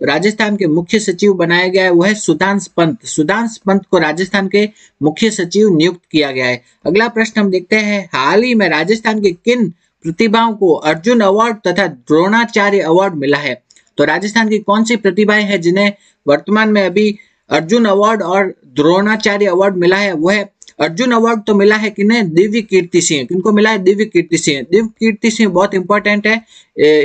तो राजस्थान के मुख्य सचिव बनाया गया है वो है सुधांश पंत। सुधांश पंत को राजस्थान के मुख्य सचिव नियुक्त किया गया है। अगला प्रश्न हम देखते हैं, हाल ही में राजस्थान के किन प्रतिभाओं को अर्जुन अवार्ड तथा द्रोणाचार्य अवार्ड मिला है? तो राजस्थान की कौन सी प्रतिभाएं हैं जिन्हें वर्तमान में अभी अर्जुन अवार्ड और द्रोणाचार्य अवार्ड मिला है? वो है अर्जुन अवार्ड तो मिला है किन्हें? दिव्य कीर्ति सिंह। किनको मिला है? दिव्य कीर्ति सिंह। दिव्य कीर्ति सिंह बहुत इंपॉर्टेंट है।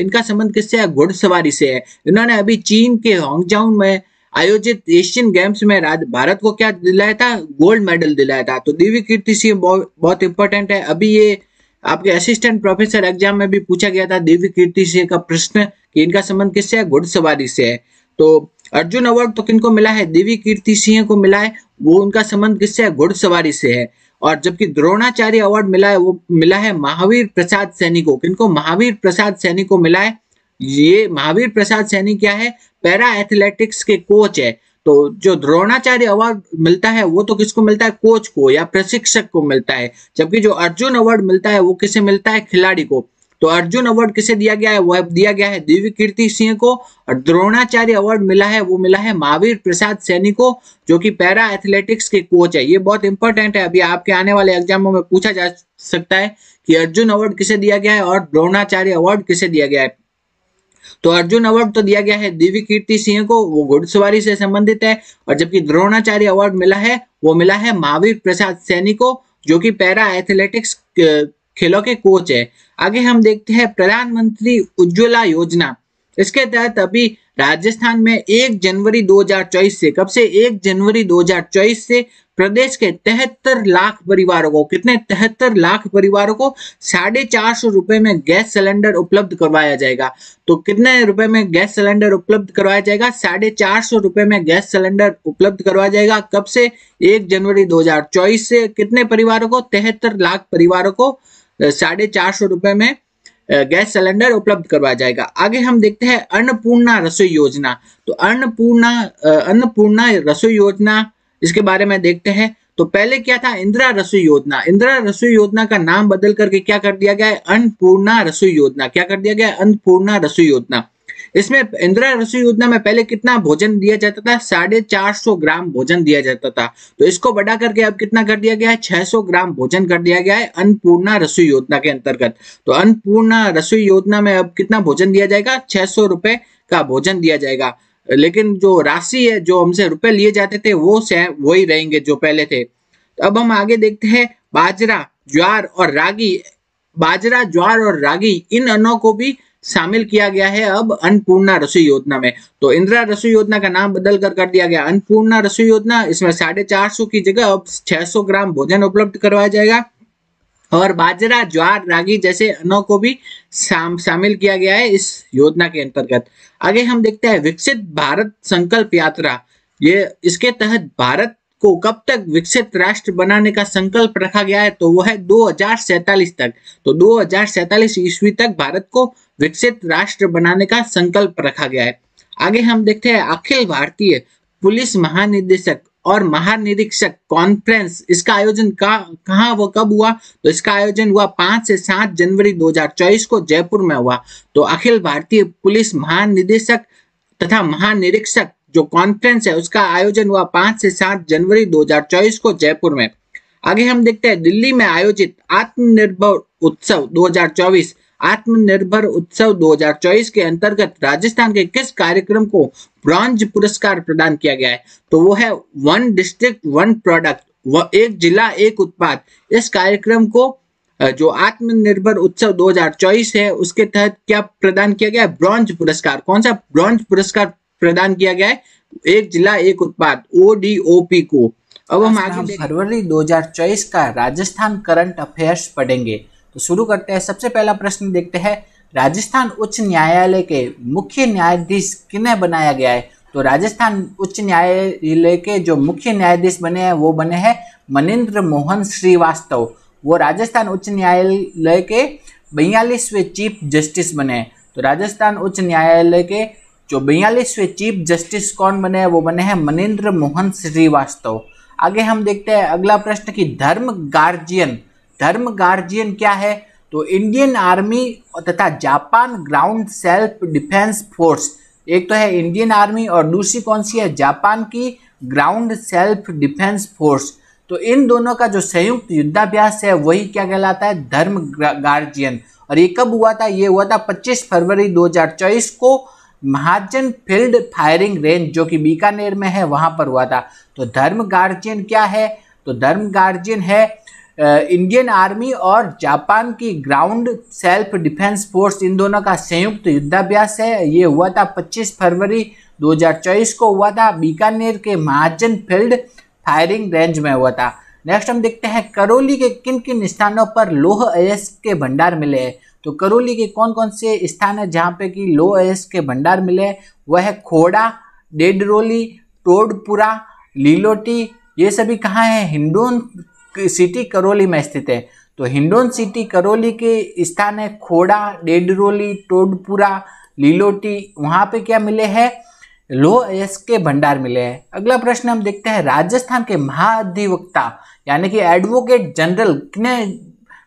इनका संबंध किससे है? घुड़सवारी से है। इन्होंने अभी चीन के हांगझाऊ में आयोजित एशियन गेम्स में भारत को क्या दिलाया था? गोल्ड मेडल दिलाया था। तो दिव्य कीर्ति सिंह बहुत इंपॉर्टेंट है। अभी ये आपके असिस्टेंट प्रोफेसर एग्जाम में भी पूछा गया था दिव्य कीर्ति सिंह का प्रश्न कि इनका संबंध किससे है? घुड़सवारी से है। तो अर्जुन अवार्ड तो किनको मिला है? दिव्य कीर्ति सिंह को मिला है। वो उनका संबंध किससे है? घुड़सवारी से है। और जबकि द्रोणाचार्य अवार्ड मिला है वो मिला है महावीर प्रसाद सैनी को। किनको? महावीर प्रसाद सैनी को मिला है। ये महावीर प्रसाद सैनी क्या है? पैरा एथलेटिक्स के कोच है। तो जो द्रोणाचार्य अवार्ड मिलता है वो तो किसको मिलता है? कोच को या प्रशिक्षक को मिलता है। जबकि जो अर्जुन अवार्ड मिलता है वो किसे मिलता है? खिलाड़ी को। तो अर्जुन अवार्ड किसे दिया गया है? वो दिया गया है दिव्य कीर्ति सिंह को। और द्रोणाचार्य अवार्ड मिला है वो मिला है महावीर प्रसाद सैनी को, जो कि पैरा एथलेटिक्स के कोच है। ये बहुत इंपॉर्टेंट है। अभी आपके आने वाले एग्जामों में पूछा जा सकता है कि अर्जुन अवार्ड किसे दिया गया है और द्रोणाचार्य अवार्ड किसे दिया गया है। तो अर्जुन अवार्ड तो दिया गया है दिव्य कीर्ति सिंह को, वो घुड़सवारी से संबंधित है। और जबकि द्रोणाचार्य अवार्ड मिला है वो मिला है महावीर प्रसाद सैनी को, जो कि पैरा एथलेटिक्स खेलों के कोच है। आगे हम देखते हैं प्रधानमंत्री उज्ज्वला योजना। इसके तहत अभी राजस्थान में 1 जनवरी 2024 से, कब से? 1 जनवरी 2024 से प्रदेश के 73 लाख परिवारों को, कितने? 73 लाख परिवारों को 450 रुपए में गैस सिलेंडर उपलब्ध करवाया जाएगा। तो कितने रुपए में गैस सिलेंडर उपलब्ध करवाया जाएगा? 450 रुपए में गैस सिलेंडर उपलब्ध करवाया जाएगा। कब से? 1 जनवरी 2024 से। कितने परिवारों को? 73 लाख परिवारों को 450 रुपए में गैस सिलेंडर उपलब्ध करवाया जाएगा। आगे हम देखते हैं अन्नपूर्णा रसोई योजना। तो अन्नपूर्णा रसोई योजना, इसके बारे में देखते हैं। तो पहले क्या था? इंदिरा रसोई योजना। इंदिरा रसोई योजना का नाम बदल करके क्या कर दिया गया है? अन्नपूर्णा रसोई योजना। क्या कर दिया गया है? अन्नपूर्णा रसोई योजना। इसमें इंदिरा रसोई योजना में पहले कितना भोजन दिया जाता था? 450 ग्राम भोजन दिया जाता था। तो इसको बढ़ा करके अब कितना कर दिया गया है? 600 ग्राम भोजन कर दिया गया है अन्नपूर्णा रसोई योजना के अंतर्गत। तो अन्नपूर्णा रसोई योजना में अब कितना भोजन दिया जाएगा? 600 रुपए का भोजन दिया जाएगा। लेकिन जो राशि है, जो हमसे रुपए लिए जाते थे, वो वही रहेंगे जो पहले थे। तो अब हम आगे देखते हैं बाजरा, ज्वार और रागी। बाजरा, ज्वार और रागी, इन अन्नों को भी शामिल किया गया है अब अन्नपूर्णा रसोई योजना में। तो इंदिरा रसोई योजना का नाम बदल कर दिया गया अन्नपूर्णा रसोई योजना। इसमें 450 की जगह अब 600 ग्राम भोजन उपलब्ध करवाया जाएगा। और बाजरा, ज्वार, रागी जैसे अन्नों को भी शामिल किया गया है इस योजना के अंतर्गत। आगे हम देखते हैं विकसित भारत संकल्प यात्रा। ये इसके तहत भारत को कब तक विकसित राष्ट्र बनाने का संकल्प रखा गया है? तो वो है 2047 तक। तो 2047 ईस्वी तक भारत को विकसित राष्ट्र बनाने का संकल्प रखा गया है। आगे हम देखते हैं अखिल भारतीय पुलिस महानिदेशक और महानिरीक्षक कॉन्फ्रेंस, इसका आयोजन कहाँ वो कब हुआ? तो इसका आयोजन हुआ 5 से 7 जनवरी 2024 को जयपुर में हुआ। तो अखिल भारतीय पुलिस महानिदेशक तथा महानिरीक्षक जो कॉन्फ्रेंस है उसका आयोजन हुआ 5 से 7 जनवरी 2024 को जयपुर में। आगे हम देखते हैं दिल्ली में आयोजित आत्मनिर्भर उत्सव 2024। आत्मनिर्भर उत्सव 2024 के अंतर्गत राजस्थान के किस कार्यक्रम को ब्रॉन्ज पुरस्कार प्रदान किया गया है? तो वो है 1 डिस्ट्रिक्ट 1 प्रोडक्ट, एक जिला एक उत्पाद। इस कार्यक्रम को जो आत्मनिर्भर उत्सव 2024 है उसके तहत क्या प्रदान किया गया है? ब्रॉन्ज पुरस्कार। कौन सा ब्रॉन्ज पुरस्कार प्रदान किया गया है? एक जिला एक उत्पाद, ODOP को। अब हम आगे फरवरी 2024 का राजस्थान करंट अफेयर्स पढ़ेंगे। तो शुरू करते हैं। सबसे पहला प्रश्न देखते हैं, राजस्थान उच्च न्यायालय के मुख्य न्यायाधीश किन्हें बनाया गया है? तो राजस्थान उच्च न्यायालय के जो मुख्य न्यायाधीश बने हैं वो बने हैं मनिंद्र मोहन श्रीवास्तव। वो राजस्थान उच्च न्यायालय के 42वें चीफ जस्टिस बने हैं। तो राजस्थान उच्च न्यायालय के जो 42वें चीफ जस्टिस कौन बने हैं? वो बने हैं मनिंद्र मोहन श्रीवास्तव। आगे हम देखते हैं अगला प्रश्न की धर्म गार्जियन। धर्म गार्जियन क्या है? तो इंडियन आर्मी तथा Japan ground self defence force एक तो है इंडियन आर्मी और दूसरी कौन सी है, जापान की ग्राउंड सेल्फ डिफेंस फोर्स। तो इन दोनों का जो संयुक्त युद्धाभ्यास है वही क्या कहलाता है, धर्म गार्जियन। और ये कब हुआ था, ये हुआ था 25 फरवरी 2024 को महाजन फील्ड फायरिंग रेंज जो कि बीकानेर में है वहां पर हुआ था। तो धर्म गार्जियन क्या है, तो धर्म गार्जियन है इंडियन आर्मी और जापान की ग्राउंड सेल्फ डिफेंस फोर्स, इन दोनों का संयुक्त युद्धाभ्यास है। ये हुआ था 25 फरवरी 2024 को हुआ था, बीकानेर के महाजन फील्ड फायरिंग रेंज में हुआ था। नेक्स्ट हम देखते हैं करौली के किन किन स्थानों पर लौह अयस्क के भंडार मिले हैं। तो करौली के कौन कौन से स्थान है जहाँ पे कि लौह अयस्क के भंडार मिले हैं, वह है खोड़ा, डेडरोली, टोडपुरा, लीलोटी। ये सभी कहाँ है, हिंडोन सिटी करौली में स्थित है। तो हिंडोन सिटी करौली के स्थान है खोड़ा, डेडरोली, टोडपुरा, लीलोटी, वहाँ पे क्या मिले हैं, लौह अयस्क के भंडार मिले हैं। अगला प्रश्न हम देखते हैं राजस्थान के महाधिवक्ता यानी कि एडवोकेट जनरल किन्हें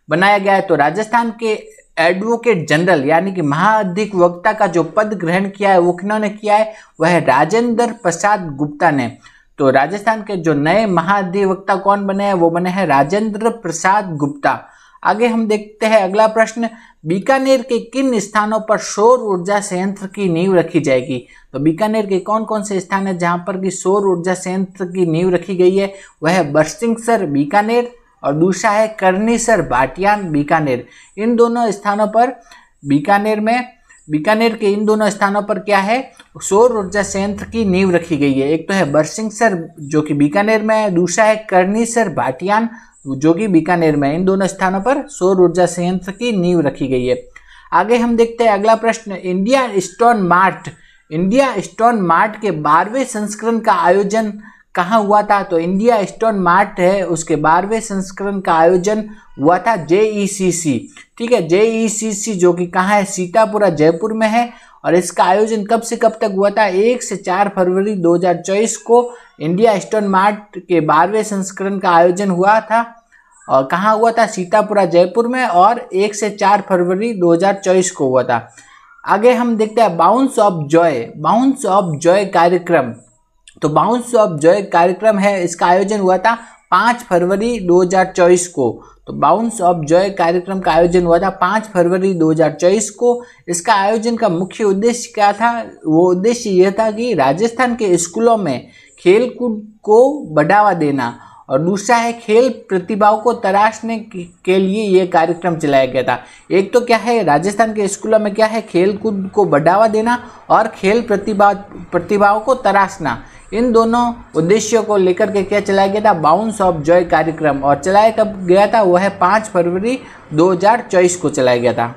बनाया गया है। तो राजस्थान के एडवोकेट जनरल यानी कि महाधिवक्ता का जो पद ग्रहण किया है वो किन्होंने किया है, वह राजेंद्र प्रसाद गुप्ता ने। तो राजस्थान के जो नए महाधिवक्ता कौन बने हैं, वो बने हैं राजेंद्र प्रसाद गुप्ता। आगे हम देखते हैं अगला प्रश्न, बीकानेर के किन स्थानों पर सौर ऊर्जा संयंत्र की नींव रखी जाएगी। तो बीकानेर के कौन कौन से स्थान है जहां पर कि सौर ऊर्जा संयंत्र की नींव रखी गई है, वह है बरसिंहसर बीकानेर और दूसरा है करनीसर भाटियान बीकानेर। इन दोनों स्थानों पर बीकानेर के इन दोनों स्थानों पर क्या है, सौर ऊर्जा संयंत्र की नींव रखी गई है। एक तो है बरसिंहसर जो कि बीकानेर में है, दूसरा है करनीसर भाटियान जो कि बीकानेर में। इन दोनों स्थानों पर सौर ऊर्जा संयंत्र की नींव रखी गई है। आगे हम देखते हैं अगला प्रश्न, इंडिया स्टोन मार्ट के 12वें संस्करण का आयोजन कहाँ हुआ था। तो इंडिया स्टोन मार्ट है उसके 12वें संस्करण का आयोजन हुआ था JECC, ठीक है, JECC जो कि कहाँ है, सीतापुरा जयपुर में है। और इसका आयोजन कब से कब तक हुआ था, 1 से 4 फरवरी 2024 को इंडिया स्टोन मार्ट के 12वें संस्करण का आयोजन हुआ था। और कहाँ हुआ था, सीतापुरा जयपुर में, और 1 से 4 फरवरी 2024 को हुआ था। आगे हम देखते हैं बाउंस ऑफ जॉय कार्यक्रम। तो बाउंस ऑफ जॉय कार्यक्रम है, इसका आयोजन हुआ था 5 फरवरी 2024 को। तो बाउंस ऑफ जॉय कार्यक्रम का आयोजन हुआ था 5 फरवरी 2024 को। इसका आयोजन का मुख्य उद्देश्य क्या था, वो उद्देश्य यह था कि राजस्थान के स्कूलों में खेलकूद को बढ़ावा देना और दूसरा है खेल प्रतिभाओं को तराशने के लिए ये कार्यक्रम चलाया गया था। एक तो क्या है, राजस्थान के स्कूलों में क्या है, खेलकूद को बढ़ावा देना और खेल प्रतिभाओं को तराशना, इन दोनों उद्देश्यों को लेकर के क्या चलाया गया था, बाउंस ऑफ जॉय कार्यक्रम। और चलाया कब गया था, वह है 5 फरवरी 2024 को चलाया गया था।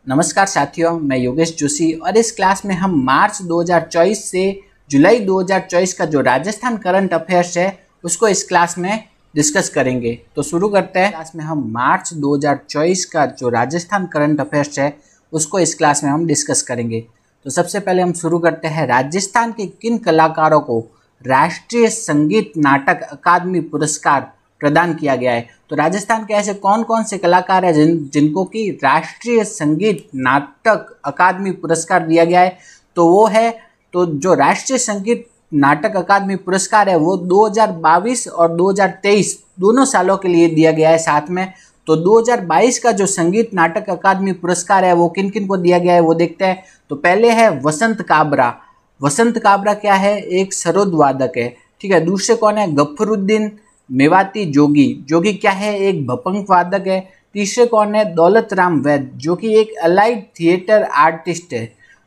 नमस्कार साथियों, मैं योगेश जोशी और इस क्लास में हम मार्च 2024 से जुलाई 2024 का जो राजस्थान करंट अफेयर्स है उसको इस क्लास में डिस्कस करेंगे। तो शुरू करते हैं। क्लास में हम मार्च 2024 का जो राजस्थान करंट अफेयर्स है उसको इस क्लास में हम डिस्कस करेंगे। तो सबसे पहले हम शुरू करते हैं, राजस्थान के किन कलाकारों को राष्ट्रीय संगीत नाटक अकादमी पुरस्कार प्रदान किया गया है। तो राजस्थान के ऐसे कौन कौन से कलाकार हैं जिनको कि राष्ट्रीय संगीत नाटक अकादमी पुरस्कार दिया गया है। तो वो है, तो जो राष्ट्रीय संगीत नाटक अकादमी पुरस्कार है वो 2022 और 2023 दोनों सालों के लिए दिया गया है साथ में। तो 2022 का जो संगीत नाटक अकादमी पुरस्कार है वो किन किन को दिया गया है वो देखते हैं। तो पहले है वसंत काबरा क्या है, एक सरोद वादक है, ठीक है। दूसरे कौन है, गफरुद्दीन मेवाती जोगी क्या है, एक भपंक वादक है। तीसरे कौन है, दौलत राम वैद जो कि एक अलाइड थिएटर आर्टिस्ट है।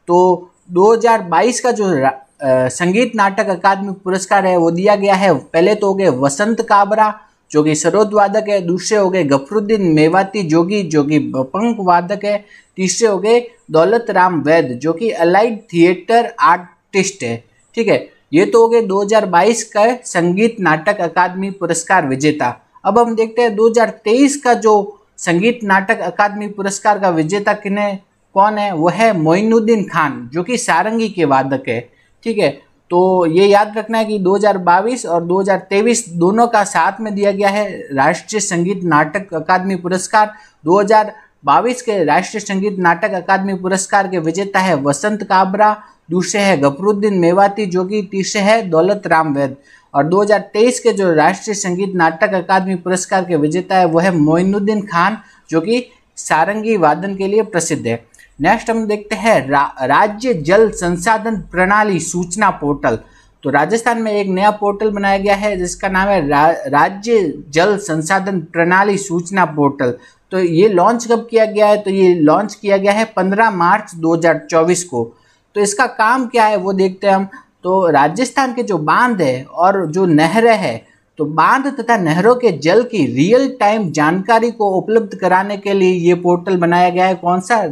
तो 2022 का जो संगीत नाटक अकादमी पुरस्कार है वो दिया गया है, पहले तो हो गए वसंत काबरा जो कि सरोद वादक है, दूसरे हो गए गफरुद्दीन मेवाती जोगी जो कि भपंक वादक है, तीसरे हो गए दौलत राम वैद जो कि अलाइड थिएटर आर्टिस्ट है, ठीक है। ये तो हो गए 2022 का संगीत नाटक अकादमी पुरस्कार विजेता। अब हम देखते हैं 2023 का जो संगीत नाटक अकादमी पुरस्कार का विजेता कौन है, वह है मोइनुद्दीन खान जो कि सारंगी के वादक है, ठीक है। तो ये याद रखना है कि 2022 और 2023 दोनों का साथ में दिया गया है राष्ट्रीय संगीत नाटक अकादमी पुरस्कार। 2022 के राष्ट्रीय संगीत नाटक अकादमी पुरस्कार के विजेता है वसंत काबरा, दूसरे है गफरुद्दीन मेवाती, जो कि तीसरे है दौलत राम वैद। और 2023 के जो राष्ट्रीय संगीत नाटक अकादमी पुरस्कार के विजेता है वो है मोइनुद्दीन खान, जो कि सारंगी वादन के लिए प्रसिद्ध है। नेक्स्ट हम देखते हैं राज्य जल संसाधन प्रणाली सूचना पोर्टल। तो राजस्थान में एक नया पोर्टल बनाया गया है जिसका नाम है राज्य जल संसाधन प्रणाली सूचना पोर्टल। तो ये लॉन्च कब किया गया है? तो ये लॉन्च किया गया है 15 मार्च 2024 को। तो इसका काम क्या है वो देखते हैं हम। तो राजस्थान के जो बांध है और जो नहरें है, तो बांध तथा नहरों के जल की रियल टाइम जानकारी को उपलब्ध कराने के लिए ये पोर्टल बनाया गया है। कौन सा?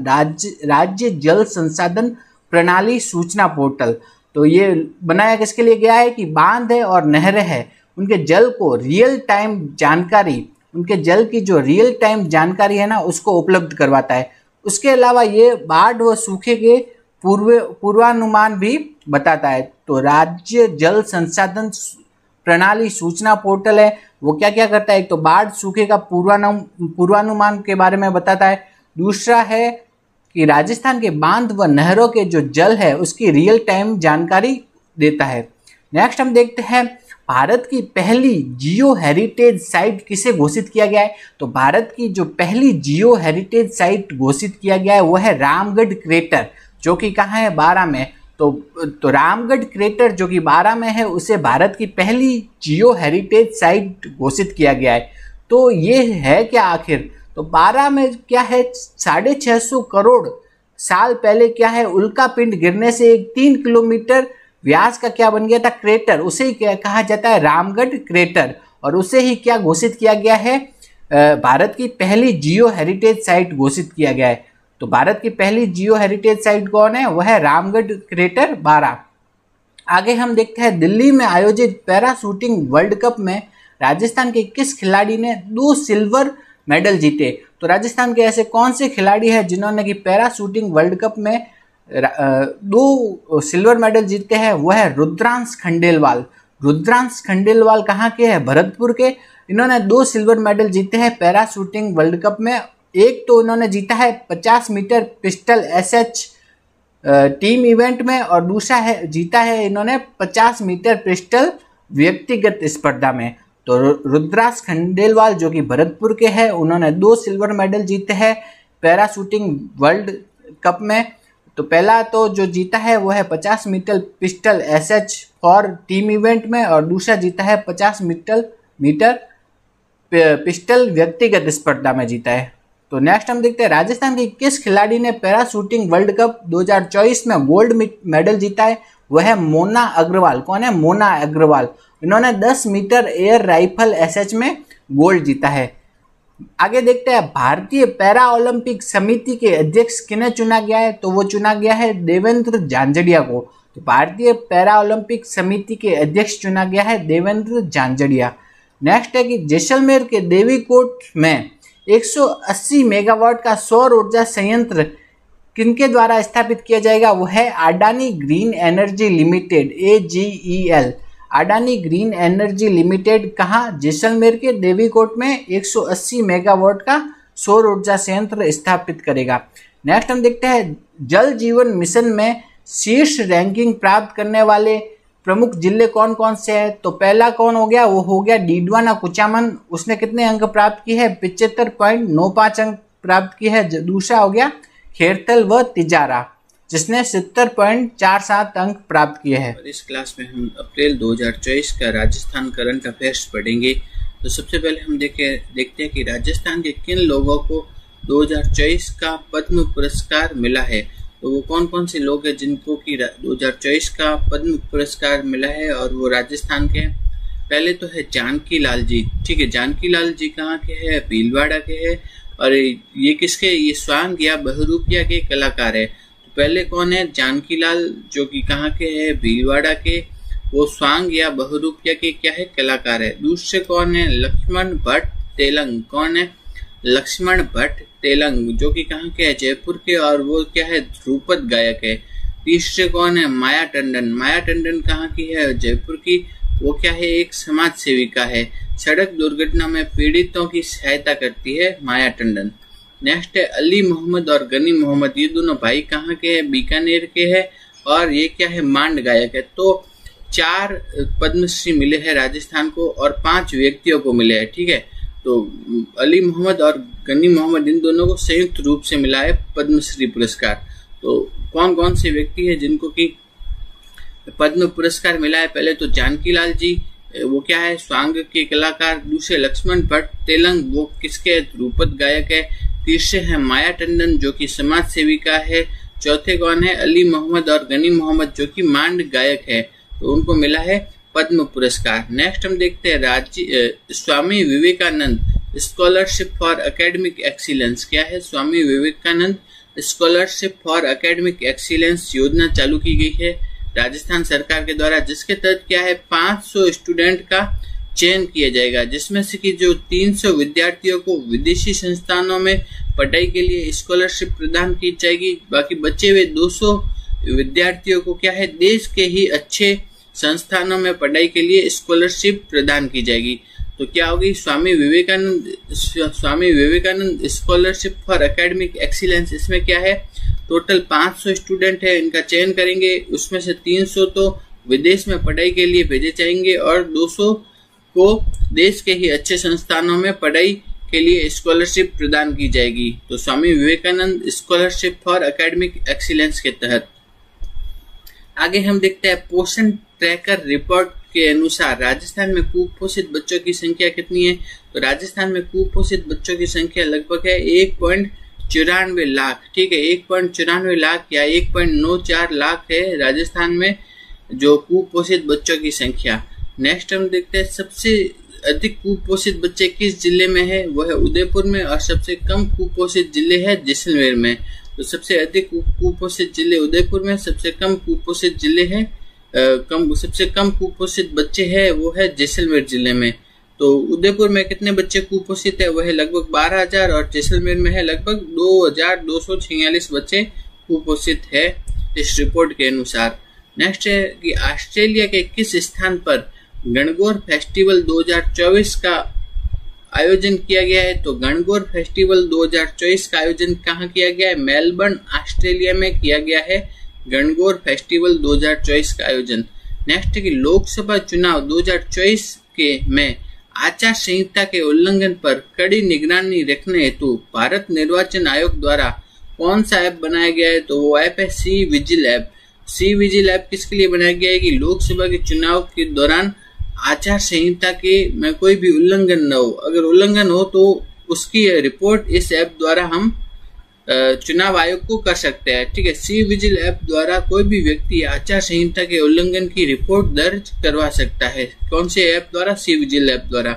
राज्य जल संसाधन प्रणाली सूचना पोर्टल। तो ये बनाया किसके लिए गया है कि बांध है और नहरें है, उनके जल को रियल टाइम जानकारी, उनके जल की जो रियल टाइम जानकारी है ना, उसको उपलब्ध करवाता है। उसके अलावा ये बाढ़ व सूखे के पूर्वानुमान भी बताता है। तो राज्य जल संसाधन प्रणाली सूचना पोर्टल है वो क्या क्या करता है? एक तो बाढ़ सूखे का पूर्वानुमान के बारे में बताता है। दूसरा है कि राजस्थान के बांध व नहरों के जो जल है उसकी रियल टाइम जानकारी देता है। नेक्स्ट हम देखते हैं भारत की पहली जियो हेरिटेज साइट किसे घोषित किया गया है? तो भारत की जो पहली जियो हेरिटेज साइट घोषित किया गया है वो है रामगढ़ क्रेटर, जो कि कहाँ है? 12 में। तो रामगढ़ क्रेटर जो कि 12 में है, उसे भारत की पहली जियो हेरिटेज साइट घोषित किया गया है। तो ये है क्या आखिर? तो 12 में क्या है? 650 करोड़ साल पहले क्या है? उल्का पिंड गिरने से एक 3 किलोमीटर व्यास का क्या बन गया था? क्रेटर। उसे ही क्या कहा जाता है? रामगढ़ क्रेटर। और उसे ही क्या घोषित किया गया है? भारत की पहली जियो हेरिटेज साइट घोषित किया गया है। तो भारत की पहली जियो हेरिटेज साइट कौन है? वह है रामगढ़ क्रेटर 12। आगे हम देखते हैं दिल्ली में आयोजित पैरा शूटिंग वर्ल्ड कप में राजस्थान के किस खिलाड़ी ने 2 सिल्वर मेडल जीते? तो राजस्थान के ऐसे कौन से खिलाड़ी हैं जिन्होंने कि पैरा शूटिंग वर्ल्ड कप में 2 सिल्वर मेडल जीते हैं? वह है रुद्रांश खंडेलवाल। रुद्रांश खंडेलवाल कहाँ के हैं? भरतपुर के। इन्होंने 2 सिल्वर मेडल जीते हैं पैरा शूटिंग वर्ल्ड कप में। एक तो इन्होंने जीता है 50 metre pistol SH team event में, और दूसरा है जीता है इन्होंने 50 मीटर पिस्टल व्यक्तिगत स्पर्धा में। तो रुद्रांश खंडेलवाल जो कि भरतपुर के हैं, उन्होंने 2 सिल्वर मेडल जीते हैं पैरा शूटिंग वर्ल्ड कप में। तो पहला तो जो जीता है वो है 50 metre pistol SH for team event में, और दूसरा जीता है 50 मीटर पिस्टल व्यक्तिगत स्पर्धा में जीता है। तो नेक्स्ट हम देखते हैं राजस्थान की किस खिलाड़ी ने पैरा शूटिंग वर्ल्ड कप 2024 में गोल्ड मेडल जीता है? वह है मोना अग्रवाल। कौन है? मोना अग्रवाल। इन्होंने 10 मीटर एयर राइफल एसएच में गोल्ड जीता है। आगे देखते हैं भारतीय पैरा ओलंपिक समिति के अध्यक्ष किन्हें चुना गया है? तो वो चुना गया है देवेंद्र झांझड़िया को। तो भारतीय पैरा ओलंपिक समिति के अध्यक्ष चुना गया है देवेंद्र झांझड़िया। नेक्स्ट है कि जैसलमेर के देवीकोट में 180 मेगावाट का सौर ऊर्जा संयंत्र किनके द्वारा स्थापित किया जाएगा? वो है Adani green energy limited, AGEL। Adani green energy limited कहाँ? जैसलमेर के देवीकोट में 180 मेगावाट का सौर ऊर्जा संयंत्र स्थापित करेगा। नेक्स्ट हम देखते हैं जल जीवन मिशन में शीर्ष रैंकिंग प्राप्त करने वाले प्रमुख जिले कौन कौन से हैं? तो पहला कौन हो गया? वो हो गया डीडवाना कुचामन। उसने कितने अंक प्राप्त किए हैं? 75.95 अंक प्राप्त किए हैं। दूसरा हो गया खेरतल व तिजारा, जिसने 70.47 अंक प्राप्त किए हैं। इस क्लास में हम अप्रैल 2024 का राजस्थान करंट अफेयर्स पढ़ेंगे। तो सबसे पहले हम देखते हैं कि राजस्थान के किन लोगों को 2024 का पद्म पुरस्कार मिला है। तो वो कौन कौन से लोग हैं जिनको कि 2024 का पद्म पुरस्कार मिला है और वो राजस्थान के हैं। पहले तो है जानकी लाल जी। ठीक है, जानकी लाल जी कहाँ के हैं? भीलवाड़ा के हैं। और ये किसके? ये स्वांग या बहुरूपिया के कलाकार है। तो पहले कौन है? जानकी लाल जो कि कहाँ के हैं? भीलवाड़ा के। वो स्वांग या बहुरूपिया के क्या है? कलाकार है। दूसरे कौन है? लक्ष्मण भट्ट तेलंग। कौन है? लक्ष्मण भट्ट तेलंग, जो कि कहाँ के है? जयपुर के, और वो क्या है? ध्रुपद गायक है। तीसरे कौन है? माया टंडन। माया टंडन कहाँ की है? जयपुर की। वो क्या है? एक समाज सेविका है। सड़क दुर्घटना में पीड़ितों की सहायता करती है माया टंडन। नेक्स्ट है अली मोहम्मद और गनी मोहम्मद। ये दोनों भाई कहाँ के हैं? बीकानेर के हैं। और ये क्या है, मांड गायक है। तो 4 पद्मश्री मिले हैं राजस्थान को और 5 व्यक्तियों को मिले हैं, ठीक है। तो अली मोहम्मद और गनी मोहम्मद इन दोनों को संयुक्त रूप से मिला है पद्मश्री पुरस्कार। तो कौन कौन से व्यक्ति है जिनको की पद्म पुरस्कार मिला है? पहले तो जानकी लाल जी, वो क्या है, स्वांग के कलाकार। दूसरे लक्ष्मण भट्ट तेलंग, वो किसके ध्रुपद गायक है। तीसरे है माया टंडन जो कि समाज सेविका है। चौथे कौन है, अली मोहम्मद और गनी मोहम्मद जो कि मांड गायक है, तो उनको मिला है पद्म पुरस्कार। नेक्स्ट हम देखते हैं Swami Vivekananda scholarship for academic excellence. क्या है, Swami Vivekananda scholarship for academic excellence योजना चालू की गई है राजस्थान सरकार के द्वारा, जिसके तहत क्या है 500 स्टूडेंट का चयन किया जाएगा, जिसमें से कि जो 300 विद्यार्थियों को विदेशी संस्थानों में पढ़ाई के लिए स्कॉलरशिप प्रदान की जाएगी। बाकी बचे हुए 200 विद्यार्थियों को क्या है देश के ही अच्छे संस्थानों में पढ़ाई के लिए स्कॉलरशिप प्रदान की जाएगी। तो क्या होगी, Swami Vivekananda scholarship for academic excellence. इसमें क्या है, टोटल 500 स्टूडेंट है, इनका चयन करेंगे। उसमें से 300 तो विदेश में पढ़ाई के लिए भेजे जाएंगे और 200 को देश के ही अच्छे संस्थानों में पढ़ाई के लिए स्कॉलरशिप प्रदान की जाएगी। तो Swami Vivekananda scholarship for academic excellence के तहत आगे हम देखते हैं पोषण ट्रैकर रिपोर्ट के अनुसार राजस्थान में कुपोषित बच्चों की संख्या कितनी है। तो राजस्थान में कुपोषित बच्चों की संख्या लगभग है 1.94 लाख, ठीक है। 1.94 लाख या 1.94 लाख है राजस्थान में जो कुपोषित बच्चों की संख्या। नेक्स्ट हम देखते हैं सबसे अधिक कुपोषित बच्चे किस जिले में है, वो है उदयपुर में, और सबसे कम कुपोषित जिले है जैसलमेर में। तो सबसे अधिक कुपोषित जिले उदयपुर में, सबसे कम कुपोषित जिले है सबसे कम कुपोषित बच्चे है वो है जैसलमेर जिले में। तो उदयपुर में कितने बच्चे कुपोषित है, वह है लगभग 12,000 और जैसलमेर में है लगभग 2,246 बच्चे कुपोषित है इस रिपोर्ट के अनुसार। नेक्स्ट है कि ऑस्ट्रेलिया के किस स्थान पर गणगौर फेस्टिवल 2024 का आयोजन किया गया है। तो गणगौर फेस्टिवल 2024 का आयोजन कहाँ किया गया है, मेलबर्न ऑस्ट्रेलिया में किया गया है गणगौर फेस्टिवल 2024 का आयोजन। नेक्स्ट है कि लोकसभा चुनाव 2024 के में आचार संहिता के उल्लंघन पर कड़ी निगरानी रखने हेतु भारत निर्वाचन आयोग द्वारा कौन सा ऐप बनाया गया है। तो वो ऐप है C vigil app. C vigil app किसके लिए बनाया गया है कि लोकसभा के चुनाव के दौरान आचार संहिता के में कोई भी उल्लंघन न हो, अगर उल्लंघन हो तो उसकी रिपोर्ट इस ऐप द्वारा हम चुनाव आयोग को कर सकते हैं, ठीक है। सी विजिल ऐप द्वारा कोई भी व्यक्ति आचार संहिता के उल्लंघन की रिपोर्ट दर्ज करवा सकता है। कौन से ऐप द्वारा, सी विजिल ऐप द्वारा।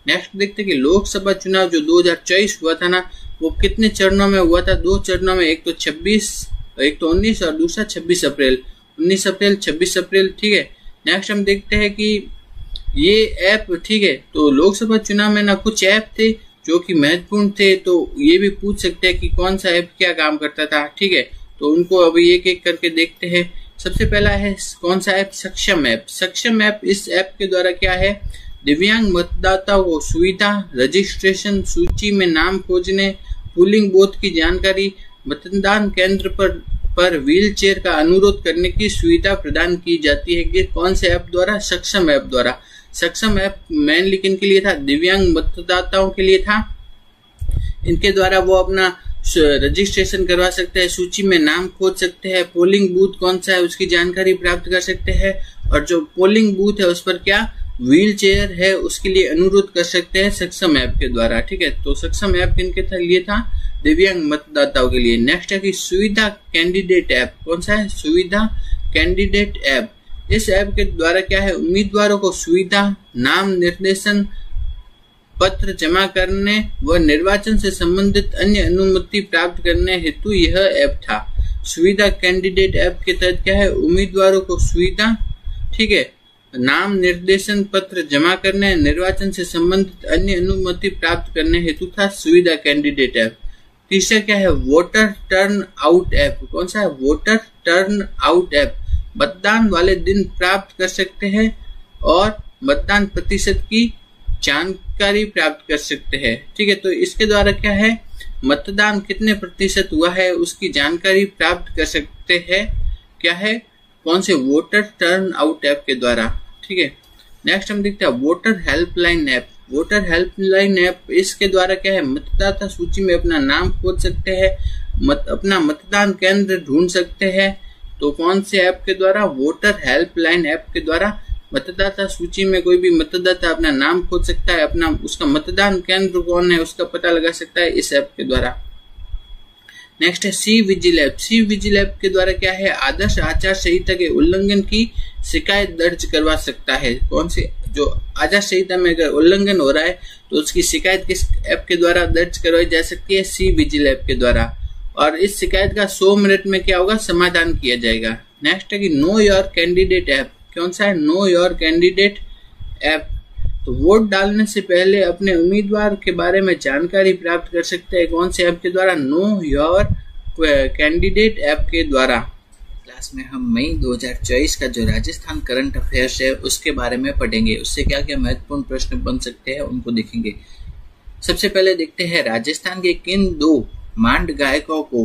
नेक्स्ट देखते हैं कि लोकसभा चुनाव जो 2024 हुआ था ना, वो कितने चरणों में हुआ था, 2 चरणों में, एक तो 19 और दूसरा 26 अप्रैल, 19 अप्रैल 26 अप्रैल, ठीक है। नेक्स्ट हम देखते हैं कि ये ऐप, ठीक है, तो लोकसभा चुनाव में ना कुछ ऐप थे जो कि महत्वपूर्ण थे, तो ये भी पूछ सकते हैं कि कौन सा ऐप क्या काम करता था, ठीक है। तो उनको अभी एक एक करके देखते हैं। सबसे पहला है कौन सा ऐप, सक्षम ऐप। सक्षम ऐप, इस ऐप के द्वारा क्या है, दिव्यांग मतदाताओं को सुविधा, रजिस्ट्रेशन, सूची में नाम खोजने, पोलिंग बूथ की जानकारी, मतदान केंद्र पर व्हील चेयर का अनुरोध करने की सुविधा प्रदान की जाती है कि कौन से ऐप द्वारा, सक्षम ऐप द्वारा। सक्षम ऐप मेनली किन के लिए था, दिव्यांग मतदाताओं के लिए था। इनके द्वारा वो अपना रजिस्ट्रेशन करवा सकते हैं, सूची में नाम खोज सकते हैं, पोलिंग बूथ कौन सा है उसकी जानकारी प्राप्त कर सकते हैं, और जो पोलिंग बूथ है उस पर क्या व्हील चेयर है उसके लिए अनुरोध कर सकते हैं सक्षम ऐप के द्वारा, ठीक है। तो सक्षम ऐप किनके लिए था, दिव्यांग मतदाताओं के लिए। नेक्स्ट है कि सुविधा कैंडिडेट ऐप। कौन सा है, सुविधा कैंडिडेट ऐप। इस ऐप के द्वारा क्या है, उम्मीदवारों को सुविधा, नाम निर्देशन पत्र जमा करने व निर्वाचन से संबंधित अन्य अनुमति प्राप्त करने हेतु यह ऐप था। सुविधा कैंडिडेट ऐप के तहत क्या है, उम्मीदवारों को सुविधा, ठीक है, नाम निर्देशन पत्र जमा करने, निर्वाचन से संबंधित अन्य अनुमति प्राप्त करने हेतु था सुविधा कैंडिडेट ऐप। तीसरा क्या है, वोटर टर्न आउट ऐप। कौन सा है, वोटर टर्न आउट ऐप। मतदान वाले दिन प्राप्त कर सकते हैं और मतदान प्रतिशत की जानकारी प्राप्त कर सकते हैं, ठीक है। तो इसके द्वारा क्या है, मतदान कितने प्रतिशत हुआ है उसकी जानकारी प्राप्त कर सकते हैं, क्या है, कौन से वोटर टर्न आउट ऐप के द्वारा। ठीक है, नेक्स्ट हम देखते हैं voter helpline app. Voter helpline app इसके द्वारा क्या है, मतदाता सूची में अपना नाम खोज सकते हैं, अपना मतदान केंद्र ढूंढ सकते हैं। तो कौन से ऐप के द्वारा, वोटर हेल्पलाइन ऐप के द्वारा मतदाता सूची में कोई भी मतदाता अपना नाम खोज सकता है, अपना उसका मतदान केंद्र कौन है उसका पता लगा सकता है इस ऐप के द्वारा। नेक्स्ट है C vigil app. C vigil app के द्वारा क्या है, आदर्श आचार संहिता के उल्लंघन की शिकायत दर्ज करवा सकता है। कौन से, जो आचार संहिता में अगर उल्लंघन हो रहा है तो उसकी शिकायत किस ऐप के द्वारा दर्ज करवाई जा सकती है, सी विजिल ऐप के द्वारा। और इस शिकायत का 100 मिनट में क्या होगा, समाधान किया जाएगा। नेक्स्ट है कि नो योर कैंडिडेट ऐप। कौन सा है, नो योर कैंडिडेट ऐप। तो वोट डालने से पहले अपने उम्मीदवार के बारे में जानकारी प्राप्त कर सकते हैं, कौन से ऐप के द्वारा, नो योर कैंडिडेट ऐप के द्वारा। क्लास में हम मई 2024 का जो राजस्थान करंट अफेयर्स है उसके बारे में पढ़ेंगे, उससे क्या क्या महत्वपूर्ण प्रश्न बन सकते हैं उनको देखेंगे। सबसे पहले देखते हैं राजस्थान के किन 2 मांड गायकों को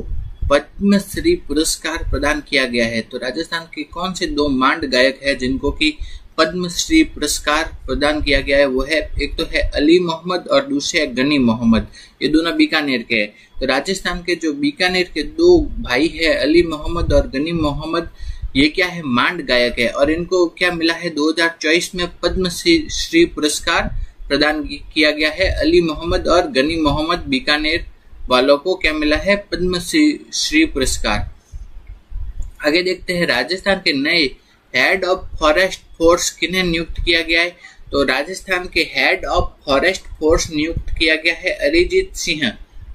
पद्मश्री पुरस्कार प्रदान किया गया है। तो राजस्थान के कौन से 2 मांड गायक है जिनको की पद्मश्री पुरस्कार प्रदान किया गया है, वो है, एक तो है अली मोहम्मद और दूसरे है गनी मोहम्मद। ये दोनों बीकानेर के हैं। तो राजस्थान के जो बीकानेर के 2 भाई है अली मोहम्मद और गनी मोहम्मद, ये क्या है, मांड गायक है और इनको क्या मिला है, 2024 में पद्मश्री पुरस्कार प्रदान किया गया है। अली मोहम्मद और गनी मोहम्मद बीकानेर वालों को क्या मिला है, पद्मश्री पुरस्कार। आगे देखते हैं राजस्थान के नए हेड ऑफ फॉरेस्ट फोर्स किन्हें नियुक्त किया गया है। तो राजस्थान के हेड ऑफ फॉरेस्ट फोर्स नियुक्त किया गया है अरिजीत सिंह,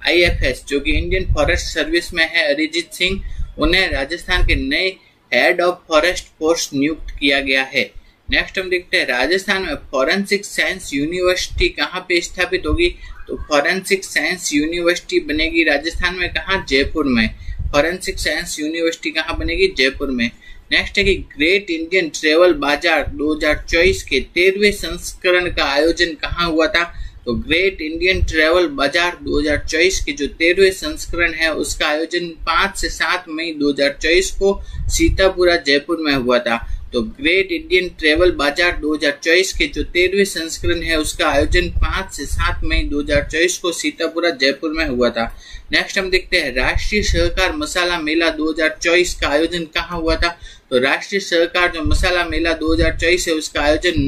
IFS, जो कि इंडियन फॉरेस्ट सर्विस में है। अरिजीत सिंह, उन्हें राजस्थान के नए हेड ऑफ फॉरेस्ट फोर्स नियुक्त किया गया है। नेक्स्ट हम देखते हैं राजस्थान में फॉरेंसिक साइंस यूनिवर्सिटी कहाँ पे स्थापित होगी। तो फॉरेंसिक साइंस यूनिवर्सिटी बनेगी राजस्थान में, कहाँ, जयपुर में। फॉरेंसिक साइंस यूनिवर्सिटी कहाँ बनेगी, जयपुर में। नेक्स्ट है कि ग्रेट इंडियन ट्रेवल बाजार 2024 के 13वें संस्करण का आयोजन कहाँ हुआ था। तो ग्रेट इंडियन ट्रेवल बाजार 2024 के जो 13वें संस्करण है उसका आयोजन 5 से 7 मई 2024 को सीतापुरा जयपुर में हुआ था। तो ग्रेट इंडियन ट्रेवल बाजार 2024 के जो 13वें संस्करण है उसका आयोजन 5 से 7 मई 2024 को सीतापुरा जयपुर में हुआ था। नेक्स्ट हम देखते हैं राष्ट्रीय सहकार मसाला मेला 2024 का आयोजन कहाँ हुआ था। तो राष्ट्रीय सहकार जो मसाला मेला 2024 है उसका आयोजन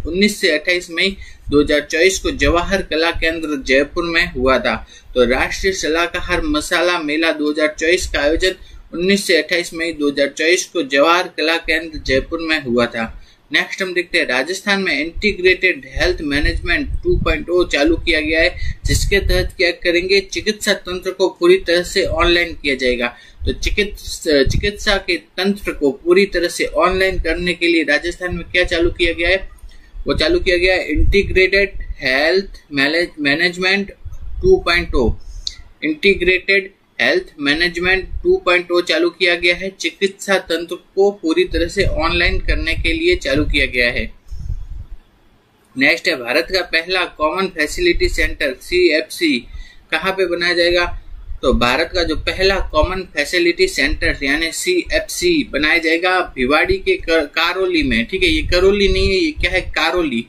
19 से 28 मई 2024 को जवाहर कला केंद्र जयपुर में हुआ था। तो राष्ट्रीय सलाहकार मसाला मेला 2024 का आयोजन 19 से 28 मई 2024 को जवाहर कला केंद्र जयपुर में हुआ था। नेक्स्ट हम देखते हैं राजस्थान में इंटीग्रेटेड हेल्थ मैनेजमेंट 2.0 चालू किया गया है, जिसके तहत क्या करेंगे, चिकित्सा तंत्र को पूरी तरह से ऑनलाइन किया जाएगा। तो चिकित्सा के तंत्र को पूरी तरह से ऑनलाइन करने के लिए राजस्थान में क्या चालू किया गया है, वो चालू किया गया है integrated health management 2.0। Integrated health management 2.0 चालू किया गया है, चिकित्सा तंत्र को पूरी तरह से ऑनलाइन करने के लिए चालू किया गया है। नेक्स्ट है भारत का पहला कॉमन फैसिलिटी सेंटर CFC कहाँ पे बनाया जाएगा। तो भारत का जो पहला कॉमन फैसिलिटी सेंटर यानी CFC बनाया जाएगा भिवाड़ी के करौली में। ठीक है, ये करौली नहीं है, ये क्या है, कारोली।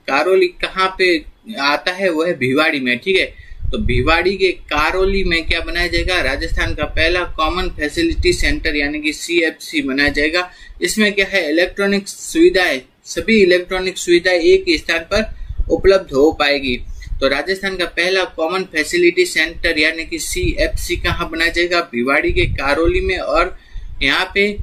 कारोली कहाँ पे आता है, वो है भिवाड़ी में। ठीक है, तो भिवाड़ी के कारोली में क्या बनाया जाएगा, राजस्थान का पहला कॉमन फैसिलिटी सेंटर यानी कि CFC बनाया जाएगा। इसमें क्या है, इलेक्ट्रॉनिक सुविधाएं, सभी इलेक्ट्रॉनिक सुविधाएं एक ही स्थान पर उपलब्ध हो पाएगी। तो राजस्थान का पहला कॉमन फैसिलिटी सेंटर यानी कि CFC कहाँ बनाया जाएगा, भिवाड़ी के कारोली में, और यहाँ पे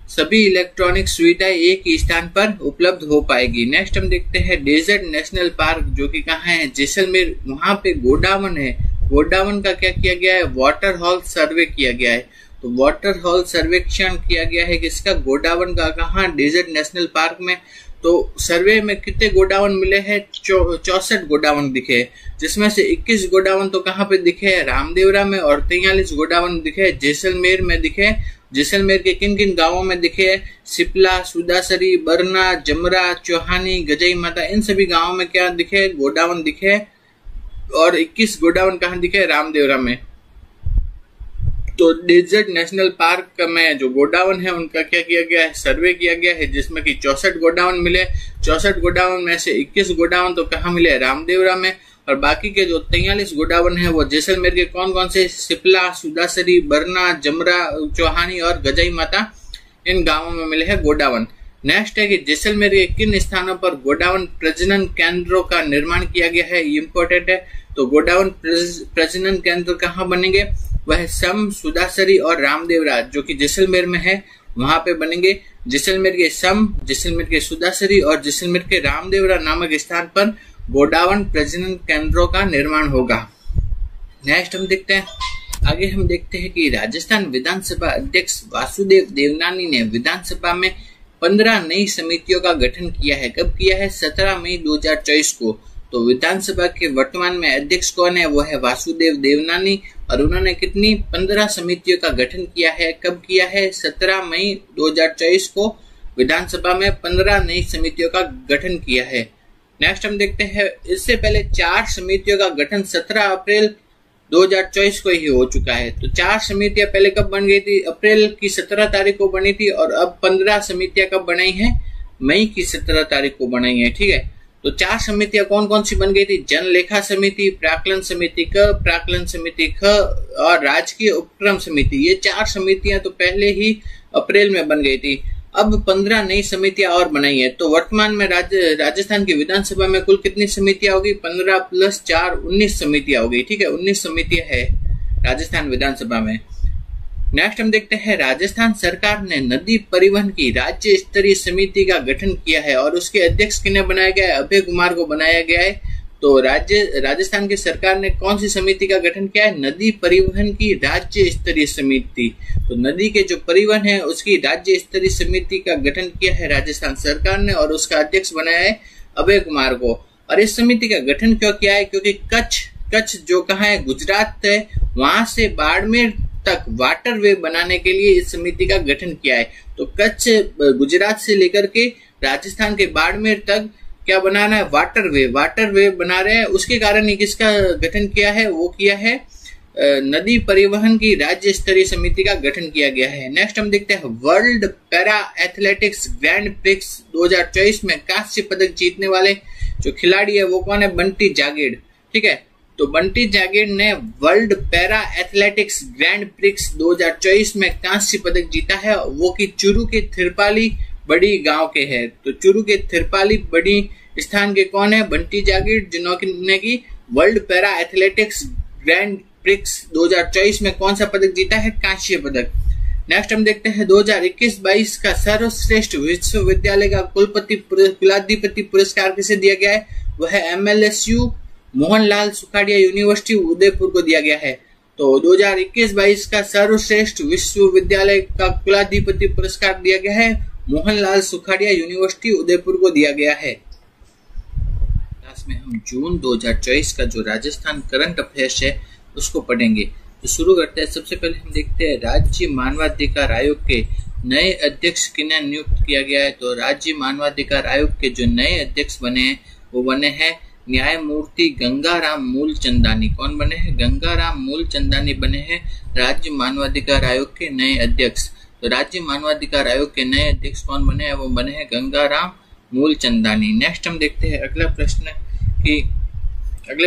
सभी इलेक्ट्रॉनिक सुविधाएं एक ही स्थान पर उपलब्ध हो पाएगी। नेक्स्ट हम देखते हैं डेजर्ट नेशनल पार्क, जो कि कहाँ है, जैसलमेर। वहां पे गोडावन है, गोडावन का क्या किया गया है, वाटर हॉल सर्वे किया गया है। तो वाटर हॉल सर्वेक्षण किया गया है किसका, गोडावन का। कहाँ, डेजर्ट नेशनल पार्क में। तो सर्वे में कितने गोडावन मिले हैं, 64 गोडावन दिखे, जिसमें से 21 गोडावन तो कहाँ पे दिखे, रामदेवरा में, और 43 गोडावन दिखे जैसलमेर में दिखे। जैसलमेर के किन किन गांवों में दिखे, सिपला, सुदासरी, बरना, जमरा, चौहानी, गजई माता, इन सभी गांवों में क्या दिखे, गोडावन दिखे। और 21 गोडावन कहाँ दिखे, रामदेवरा में। तो डेजर्ट नेशनल पार्क में जो गोडाउन है उनका क्या किया गया है, सर्वे किया गया है, जिसमें कि 64 गोडाउन मिले। 64 गोडाउन में से 21 गोडाउन तो कहाँ मिले, रामदेवरा में, और बाकी के जो 43 गोडाउन है वो जैसलमेर के कौन कौन से, सिपला, सुदासरी, बरना, जमरा, चौहानी और गजाई माता, इन गांवों में मिले हैं गोडाउन। नेक्स्ट है कि जैसलमेर के किन स्थानों पर गोडाउन प्रजनन केंद्रों का निर्माण किया गया है, ये इंपॉर्टेंट है। तो गोडाउन प्रजनन केंद्र कहाँ बनेंगे, वह सम, सुदासरी और रामदेवरा जो कि जैसलमेर में है वहां पे बनेंगे। जैसलमेर के सम, जैसलमेर के सुदासरी और जैसलमेर के रामदेवरा नामक स्थान पर गोडाउन प्रजनन केंद्रों का निर्माण होगा। नेक्स्ट हम देखते हैं, आगे हम देखते हैं कि राजस्थान विधानसभा अध्यक्ष वासुदेव देवनानी ने विधानसभा में 15 नई समितियों का गठन किया है। कब किया है, 17 मई 2024 को। तो विधानसभा के वर्तमान में अध्यक्ष कौन है, वो है वासुदेव देवनानी, और उन्होंने कितनी 15 समितियों का गठन किया है। कब किया है, 17 मई 2024 को विधानसभा में 15 नई समितियों का गठन किया है। नेक्स्ट हम देखते हैं, इससे पहले 4 समितियों का गठन 17 अप्रैल 2024 को ही हो चुका है। तो 4 समितियां पहले कब बन गई थी, अप्रैल की 17 तारीख को बनी थी, और अब 15 समितियां कब बनाई हैं, मई की 17 तारीख को बनाई है। ठीक है, तो 4 समितियां कौन कौन सी बन गई थी, जनलेखा समिति, प्राक्कलन समिति क, प्राक्कलन समिति ख और राजकीय उपक्रम समिति। ये 4 समितियां तो पहले ही अप्रैल में बन गई थी। अब 15 नई समितियां और बनाई है। तो वर्तमान में राजस्थान की विधानसभा में कुल कितनी समितियां होगी, 15 + 4 19 समितियां होगी। ठीक है, 19 समितियां है राजस्थान विधानसभा में। नेक्स्ट हम देखते हैं, राजस्थान सरकार ने नदी परिवहन की राज्य स्तरीय समिति का गठन किया है, और उसके अध्यक्ष किन्हें बनाया गया है, अभय कुमार को बनाया गया है। तो राजस्थान की सरकार ने कौन सी समिति का गठन किया है, नदी परिवहन की राज्य स्तरीय समिति। तो नदी के जो परिवहन है उसकी राज्य स्तरीय समिति का गठन किया है राजस्थान सरकार ने, और उसका अध्यक्ष बनाया है अभय कुमार को। और इस समिति का गठन क्यों किया है, क्योंकि कच्छ जो कहाँ है, गुजरात है, वहां से बाड़मेर तक वाटर वे बनाने के लिए इस समिति का गठन किया है। तो कच्छ गुजरात से लेकर के राजस्थान के बाड़मेर तक क्या बनाना है, वाटर वे बना रहे हैं। उसके कारण ही किसका गठन किया है, वो किया है नदी परिवहन की राज्य स्तरीय समिति का गठन किया गया है। नेक्स्ट हम देखते हैं, world para athletics grand prix 2024 में कांस्य पदक जीतने वाले जो खिलाड़ी है वो कौन है, बंटी जागीड़। ठीक है, तो बंटी जागीड़ ने world para athletics grand prix 2024 में कांस्य पदक जीता है, वो कि चूरू के थिरपाली बड़ी गांव के है। तो चूरू के थिरपाली बड़ी स्थान के कौन है, बंटी जागीड़, जिन्होंने की world para athletics grand prix 2024 में कौन सा पदक जीता है, कांस्य पदक। नेक्स्ट हम देखते हैं, 2021-22 का सर्वश्रेष्ठ विश्वविद्यालय का कुलाधिपति पुरस्कार किसे दिया गया है, वह MLSU मोहनलाल सुखाड़िया यूनिवर्सिटी उदयपुर को दिया गया है। तो 2021-22 का सर्वश्रेष्ठ विश्वविद्यालय का कुलाधिपति पुरस्कार दिया गया है मोहनलाल सुखाड़िया यूनिवर्सिटी उदयपुर को दिया गया है। क्लास में हम जून 2024 का जो राजस्थान करंट अफेयर्स है उसको पढ़ेंगे। तो शुरू करते हैं। सबसे पहले हम देखते हैं, राज्य मानवाधिकार आयोग के नए अध्यक्ष किन्हें नियुक्त किया गया है। तो राज्य मानवाधिकार आयोग के जो नए अध्यक्ष बने हैं वो बने हैं न्यायमूर्ति गंगाराम मूलचंदानी। कौन बने हैं, गंगाराम मूलचंदानी बने हैं राज्य मानवाधिकार आयोग के नए अध्यक्ष। तो राज्य मानवाधिकार आयोग के नए अध्यक्ष कौन बने हैं, वो बने हैं गंगाराम मूलचंदानी। नेक्स्ट हम देखते हैं अगले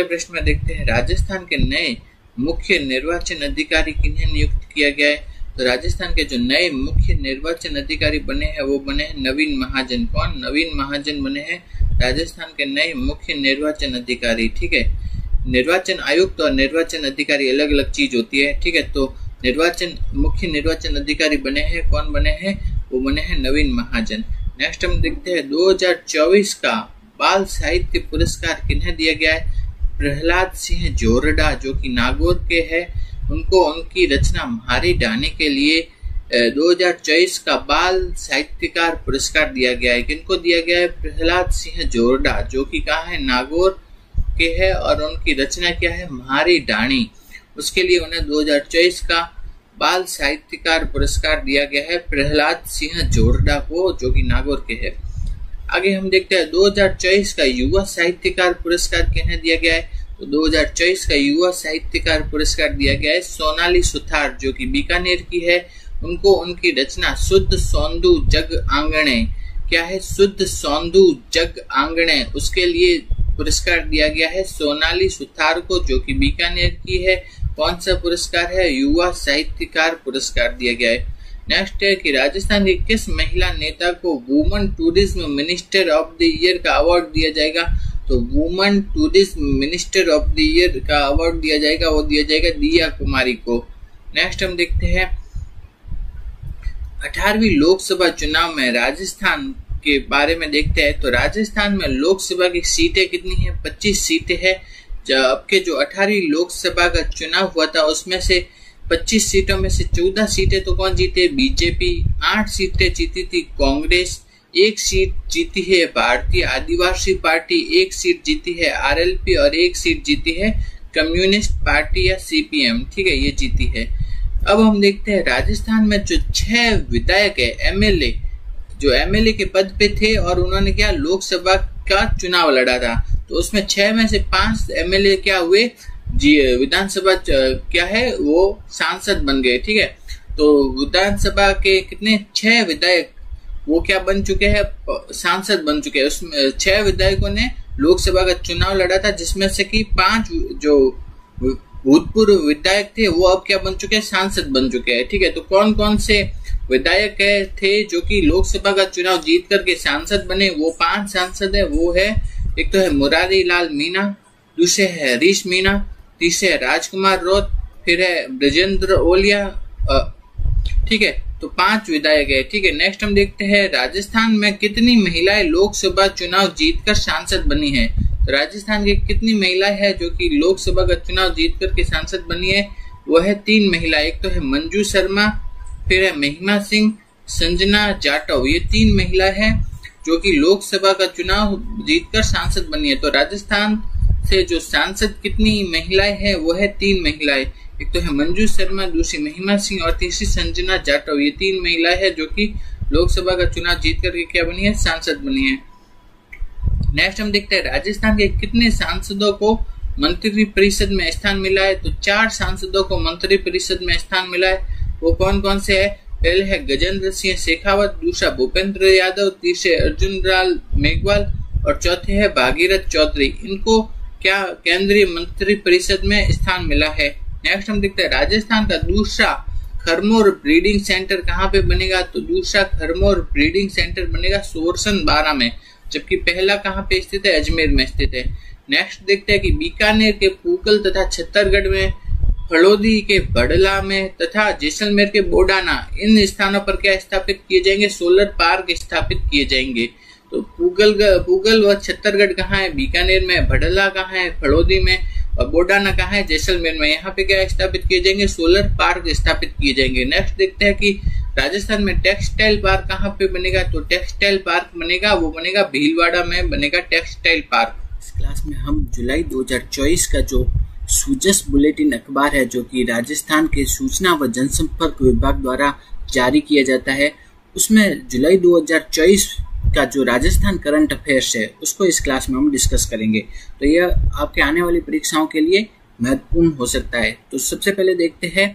प्रश्न में देखते हैं, राजस्थान के नए मुख्य निर्वाचन अधिकारी किन्हें नियुक्त किया गया है। तो राजस्थान के जो नए मुख्य निर्वाचन अधिकारी बने हैं वो बने हैं नवीन महाजन। कौन, नवीन महाजन बने हैं राजस्थान के नए मुख्य निर्वाचन अधिकारी। ठीक है, निर्वाचन आयुक्त और निर्वाचन अधिकारी अलग अलग चीज होती है। ठीक है, तो मुख्य निर्वाचन अधिकारी बने हैं, कौन बने हैं, वो बने हैं नवीन महाजन। नेक्स्ट हम देखते हैं, 2024 का बाल साहित्य पुरस्कार किन्हें दिया गया है, प्रहलाद सिंह जोरडा जो कि नागौर के हैं, उनको उनकी रचना म्हारी डानी के लिए 2024 का बाल साहित्यकार पुरस्कार दिया गया है। किनको दिया गया है, प्रहलाद सिंह जोरडा जो कि कहाँ है, नागौर के है, और उनकी रचना क्या है, म्हारी डानी। उसके लिए उन्हें 2024 का बाल साहित्यकार पुरस्कार दिया गया है प्रहलाद सिंह जोरडा को, जो कि नागौर के है। आगे हम देखते हैं, 2024 का युवा साहित्यकार पुरस्कार किन्हें दिया गया है। तो 2024 का युवा साहित्यकार पुरस्कार दिया गया है सोनाली सुथार, जो कि बीकानेर की है। उनको उनकी रचना शुद्ध सौंदू जग आंगणे, क्या है, शुद्ध सौंदू जग आंगणे, उसके लिए पुरस्कार दिया गया है सोनाली सुथार को, जो कि बीकानेर की है। कौन सा पुरस्कार है? युवा साहित्यकार पुरस्कार दिया गया है। नेक्स्ट है कि राजस्थान की किस महिला नेता को woman tourism minister of the year का अवार्ड दिया जाएगा? तो woman tourism minister of the year का अवार्ड दिया जाएगा, वो दिया जाएगा दिया कुमारी को। नेक्स्ट हम देखते हैं 18वीं लोकसभा चुनाव में राजस्थान के बारे में देखते हैं। तो राजस्थान में लोकसभा की सीटें कितनी है? 25 सीटें हैं। जबकि जो 18वीं लोकसभा का चुनाव हुआ था उसमें से 25 सीटों में से 14 सीटें तो कौन जीते? बीजेपी। 8 सीटें जीती थी कांग्रेस, 1 सीट जीती है भारतीय आदिवासी पार्टी, 1 सीट जीती है आरएलपी और 1 सीट जीती है कम्युनिस्ट पार्टी या सीपीएम। ठीक है, ये जीती है। अब हम देखते हैं राजस्थान में जो 6 विधायक है एमएलए, जो एमएलए के पद पे थे और उन्होंने क्या लोकसभा का चुनाव लड़ा था, तो उसमें 6 में से 5 एमएलए क्या हुए जी विधानसभा क्या है वो सांसद बन गए। ठीक है, तो विधानसभा के कितने 6 विधायक वो क्या बन चुके हैं? सांसद बन चुके हैं। उसमें 6 विधायकों ने लोकसभा का चुनाव लड़ा था, जिसमें से कि 5 जो भूतपूर्व विधायक थे वो अब क्या बन चुके हैं? सांसद बन चुके हैं। ठीक है, तो कौन कौन से विधायक थे जो कि लोकसभा का चुनाव जीत करके सांसद बने? वो 5 सांसद है। वो है, एक तो है मुरारी लाल मीणा, दूसरे है हरीश मीणा, तीसरे है राजकुमार रौत, फिर है ब्रजेंद्र ओलिया। ठीक है, तो 5 विधायक है। ठीक है, नेक्स्ट हम देखते हैं राजस्थान में कितनी महिलाएं लोकसभा चुनाव जीतकर सांसद बनी है। तो राजस्थान की कितनी महिलाएं हैं जो कि लोकसभा का चुनाव जीतकर के सांसद बनी है? वो है 3 महिलाएं। एक तो है मंजू शर्मा, फिर है महिमा सिंह, संजना जाटव। ये 3 महिला है जो कि लोकसभा का चुनाव जीतकर सांसद बनी है। तो राजस्थान से जो सांसद कितनी महिलाएं हैं? वो है 3 महिलाएं। एक तो है मंजू शर्मा, दूसरी महिमा सिंह और तीसरी संजना जाटव। ये 3 महिलाएं हैं जो कि लोकसभा का चुनाव जीत करके क्या बनी है? सांसद बनी है। नेक्स्ट हम देखते हैं राजस्थान के कितने सांसदों को मंत्री परिषद में स्थान मिला है। तो 4 सांसदों को मंत्री परिषद में स्थान मिला है। वो कौन कौन से है? पहले है गजेंद्र सिंह शेखावत, दूसरा भूपेंद्र यादव, तीसरे अर्जुन लाल मेघवाल और चौथे है भागीरथ चौधरी। इनको क्या केंद्रीय मंत्री परिषद में स्थान मिला है। नेक्स्ट हम देखते हैं राजस्थान का दूसरा खरमोर ब्रीडिंग सेंटर कहाँ पे बनेगा। तो दूसरा खरमोर ब्रीडिंग सेंटर बनेगा सोरसन 12 में, जबकि पहला कहाँ पे स्थित है? अजमेर में स्थित है। नेक्स्ट देखते हैं कि बीकानेर के पूकल तथा छत्तरगढ़ में, फलोदी के बड़ला में तथा जैसलमेर के बोडाना, इन स्थानों पर क्या स्थापित किए जाएंगे? सोलर पार्क स्थापित किए जाएंगे। तो पूगल व छत्तरगढ़ कहाँ है? बीकानेर में। बड़ला कहाँ है? फलोदी में। और बोडाना कहाँ है? जैसलमेर में। यहाँ पे क्या स्थापित किए जाएंगे? सोलर पार्क स्थापित किए जाएंगे। नेक्स्ट देखते हैं कि राजस्थान में टेक्सटाइल पार्क कहाँ पे बनेगा। तो टेक्सटाइल पार्क बनेगा, वो बनेगा भीलवाड़ा में बनेगा टेक्सटाइल पार्क। इस क्लास में हम जुलाई 2024 का जो सूजस बुलेटिन अखबार है, जो कि राजस्थान के सूचना व जनसंपर्क विभाग द्वारा जारी किया जाता है, उसमें जुलाई 2024 का जो राजस्थान करंट अफेयर्स है उसको इस क्लास में हम डिस्कस करेंगे। तो यह आपके आने वाली परीक्षाओं के लिए महत्वपूर्ण हो सकता है। तो सबसे पहले देखते हैं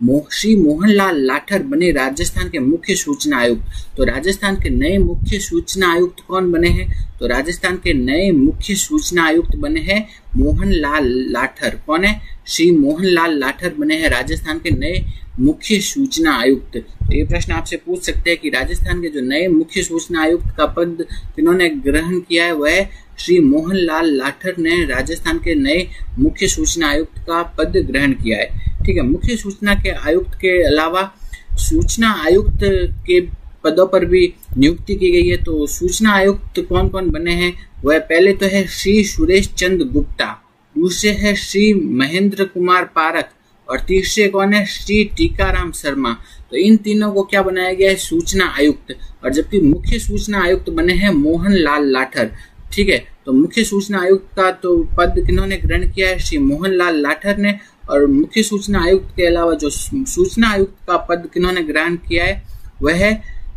श्री मोहनलाल लाठर बने राजस्थान के मुख्य सूचना आयुक्त। तो राजस्थान के नए मुख्य सूचना आयुक्त कौन बने हैं? तो राजस्थान के नए मुख्य सूचना आयुक्त बने हैं मोहनलाल लाठर। कौन है? श्री मोहनलाल लाठर बने हैं राजस्थान के नए मुख्य सूचना आयुक्त। तो ये प्रश्न आपसे पूछ सकते हैं कि राजस्थान के जो नए मुख्य सूचना आयुक्त का पद किन्होंने ग्रहण किया है, वह श्री मोहनलाल लाठर ने राजस्थान के नए मुख्य सूचना आयुक्त का पद ग्रहण किया है। ठीक है, मुख्य सूचना के आयुक्त के अलावा सूचना आयुक्त के पदों पर भी नियुक्ति की गई है। तो सूचना आयुक्त कौन कौन बने हैं? वह पहले तो है श्री सुरेश चंद्र गुप्ता, दूसरे है श्री महेंद्र कुमार पारक और तीसरे कौन है? श्री टीकाराम शर्मा। तो इन तीनों को क्या बनाया गया है? सूचना आयुक्त। और जबकि मुख्य सूचना आयुक्त बने हैं मोहनलाल लाठर। ठीक है, तो मुख्य सूचना आयुक्त का तो पद किन्होंने ग्रहण किया है? श्री मोहनलाल लाठर ने। और मुख्य सूचना आयुक्त के अलावा जो सूचना आयुक्त का पद किन्होंने ग्रहण किया है वह है,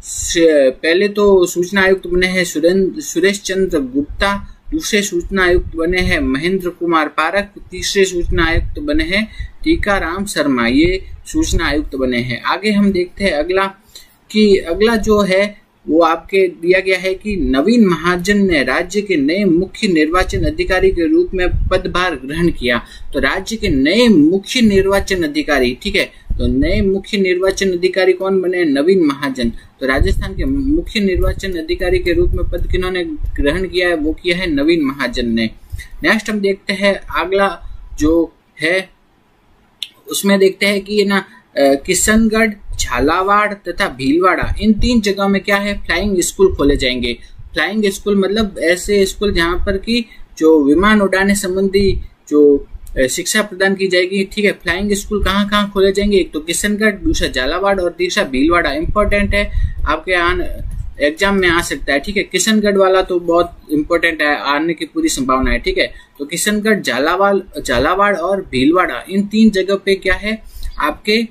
पहले तो सूचना आयुक्त बने हैं सुरेश चंद्र गुप्ता, दूसरे सूचना आयुक्त बने हैं महेंद्र कुमार पारक, तीसरे सूचना आयुक्त बने हैं टीकाराम शर्मा, ये सूचना आयुक्त बने हैं। आगे हम देखते हैं अगला जो है वो आपके दिया गया है कि नवीन महाजन ने राज्य के नए मुख्य निर्वाचन अधिकारी के रूप में पदभार ग्रहण किया। तो राज्य के नए मुख्य निर्वाचन अधिकारी, ठीक है, तो नए मुख्य निर्वाचन अधिकारी कौन बने? नवीन महाजन। तो राजस्थान के मुख्य निर्वाचन अधिकारी के रूप में पद किन्होंने ग्रहण किया है? वो किया है नवीन महाजन ने। नेक्स्ट हम देखते हैं अगला जो है उसमें देखते हैं कि ना किशनगढ़, झालावाड़ तथा भीलवाड़ा, इन 3 जगहों में क्या है? फ्लाइंग स्कूल खोले जाएंगे। फ्लाइंग स्कूल मतलब ऐसे स्कूल जहां पर की जो विमान उड़ाने संबंधी जो शिक्षा प्रदान की जाएगी, ठीक है। फ्लाइंग स्कूल कहाँ खोले जाएंगे? एक तो किशनगढ़, दूसरा झालावाड़ और तीसरा भीलवाड़ा। इंपॉर्टेंट है, आपके एग्जाम में आ सकता है, ठीक है। किशनगढ़ वाला तो बहुत इंपॉर्टेंट है, आने की पूरी संभावना है, ठीक है। तो किशनगढ़, झालावाड़ और भीलवाड़ा, इन 3 जगह पे क्या है? आपके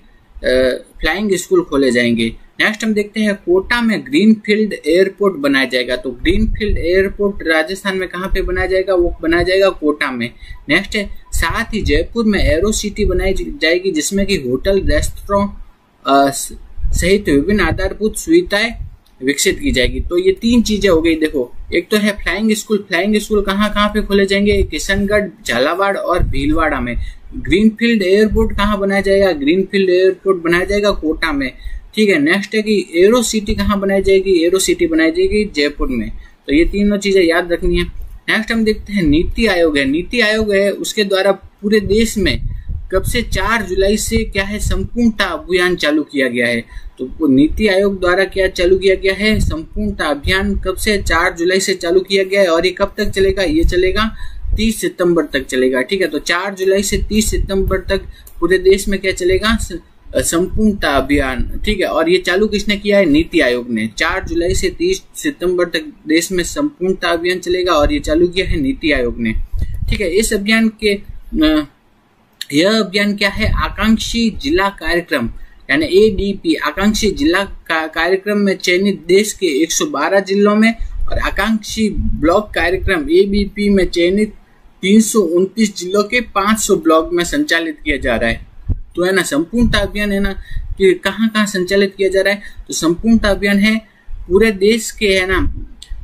फ्लाइंग स्कूल खोले जाएंगे। नेक्स्ट हम देखते हैं कोटा में ग्रीनफील्ड एयरपोर्ट बनाया जाएगा। तो ग्रीनफील्ड एयरपोर्ट राजस्थान में कहाँ पे बनाया जाएगा? वो बनाया जाएगा कोटा में। नेक्स्ट है साथ ही जयपुर में एरो सिटी बनाई जाएगी जिसमें कि होटल, रेस्टोरेंट सहित विभिन्न आधारभूत सुविधाएं विकसित की जाएगी। तो ये 3 चीजें हो गई। देखो, एक तो है फ्लाइंग स्कूल। फ्लाइंग स्कूल कहाँ पे खोले जाएंगे? किशनगढ़, झालावाड़ और भीलवाड़ा में। ग्रीनफील्ड एयरपोर्ट कहाँ बनाया जाएगा? ग्रीनफील्ड एयरपोर्ट बनाया जाएगा कोटा में, ठीक है। नेक्स्ट है कि एरो सिटी कहाँ बनाई जाएगी? एरो सिटी बनाई जाएगी जयपुर में। तो ये तीनों चीजें याद रखनी है। नेक्स्ट हम देखते हैं नीति आयोग है। नीति आयोग है उसके द्वारा पूरे देश में कब से 4 जुलाई से क्या है? संपूर्णता अभियान चालू किया गया है। तो नीति आयोग द्वारा क्या चालू किया गया है? संपूर्णता अभियान कब से? 4 जुलाई से चालू किया गया है। और ये कब तक चलेगा? ये चलेगा 30 सितंबर तक चलेगा, ठीक है। तो 4 जुलाई से 30 सितंबर तक पूरे देश में क्या चलेगा? संपूर्णता अभियान, ठीक है। और ये चालू किसने किया है? नीति आयोग ने। 4 जुलाई से 30 सितंबर तक देश में संपूर्णता अभियान चलेगा और ये चालू किया है नीति आयोग ने, ठीक है। इस अभियान के यह अभियान क्या है? आकांक्षी जिला कार्यक्रम यानी ADP, आकांक्षी जिला कार्यक्रम में चयनित देश के 112 जिलों में और आकांक्षी ब्लॉक कार्यक्रम ABP में चयनित 329 जिलों के 500 ब्लॉक में संचालित किया जा रहा है। तो है ना, संपूर्णता अभियान है ना कि कहाँ संचालित किया जा रहा है? तो संपूर्णता अभियान है पूरे देश के, है ना,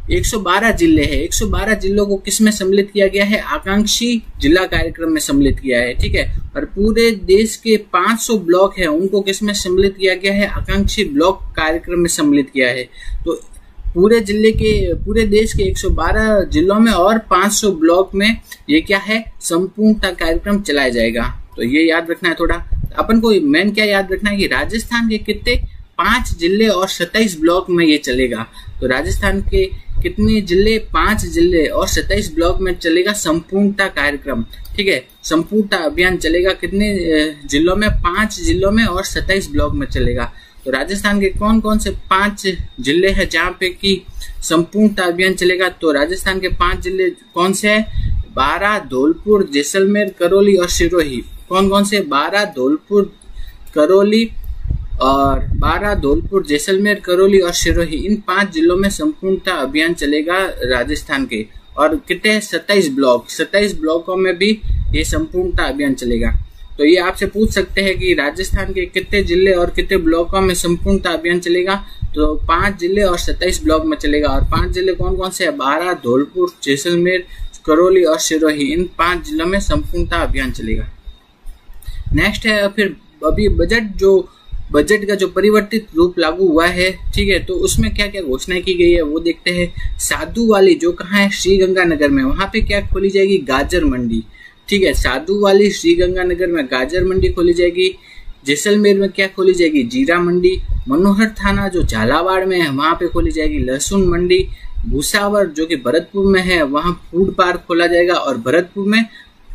112 जिले हैं। 112 जिलों को किस में सम्मिलित किया गया है? आकांक्षी जिला कार्यक्रम में सम्मिलित किया है, ठीक है। और पूरे देश के 500 ब्लॉक है उनको किस में सम्मिलित किया गया है? आकांक्षी ब्लॉक कार्यक्रम में सम्मिलित किया है। तो पूरे देश के 112 जिलों में और 500 ब्लॉक में ये क्या है? संपूर्णता कार्यक्रम चलाया जाएगा। तो ये याद रखना है थोड़ा। अपन को मेन क्या याद रखना है कि राजस्थान के कितने 5 जिले और 27 ब्लॉक में ये चलेगा। तो राजस्थान के कितने जिले? 5 जिले और 27 ब्लॉक में चलेगा संपूर्णता कार्यक्रम, ठीक है। संपूर्णता अभियान चलेगा कितने जिलों में? 5 जिलों में और 27 ब्लॉक में चलेगा। तो राजस्थान के कौन से 5 जिले हैं जहाँ पे कि संपूर्णता अभियान चलेगा? तो राजस्थान के 5 जिले कौन से हैं? बारां, धौलपुर, जैसलमेर, करौली और सिरोही। कौन से? बारां, धौलपुर, जैसलमेर, करौली और सिरोही, इन 5 जिलों में संपूर्णता अभियान चलेगा राजस्थान के। और कितने? 27 ब्लॉक, 27 ब्लॉकों में भी ये संपूर्णता अभियान चलेगा। तो ये आपसे पूछ सकते हैं कि राजस्थान के कितने जिले और कितने ब्लॉकों में संपूर्णता अभियान चलेगा? तो 5 जिले और 27 ब्लॉक में चलेगा। और 5 जिले कौन से हैं? बारां, धौलपुर, जैसलमेर, करौली और सिरोही, इन 5 जिलों में संपूर्णता अभियान चलेगा। नेक्स्ट है फिर अभी बजट का जो परिवर्तित रूप लागू हुआ है, ठीक है। तो उसमें क्या क्या घोषणा की गई है वो देखते हैं। साधु वाली जो कहाँ है? श्रीगंगानगर में, वहां पे क्या खोली जाएगी? गाजर मंडी, ठीक है। साधु वाली श्रीगंगानगर में गाजर मंडी खोली जाएगी। जैसलमेर में क्या खोली जाएगी? जीरा मंडी। मनोहर थाना जो झालावाड़ में है वहां पे खोली जाएगी लहसुन मंडी। भूसावर जो कि भरतपुर में है वहां फूड पार्क खोला जाएगा और भरतपुर में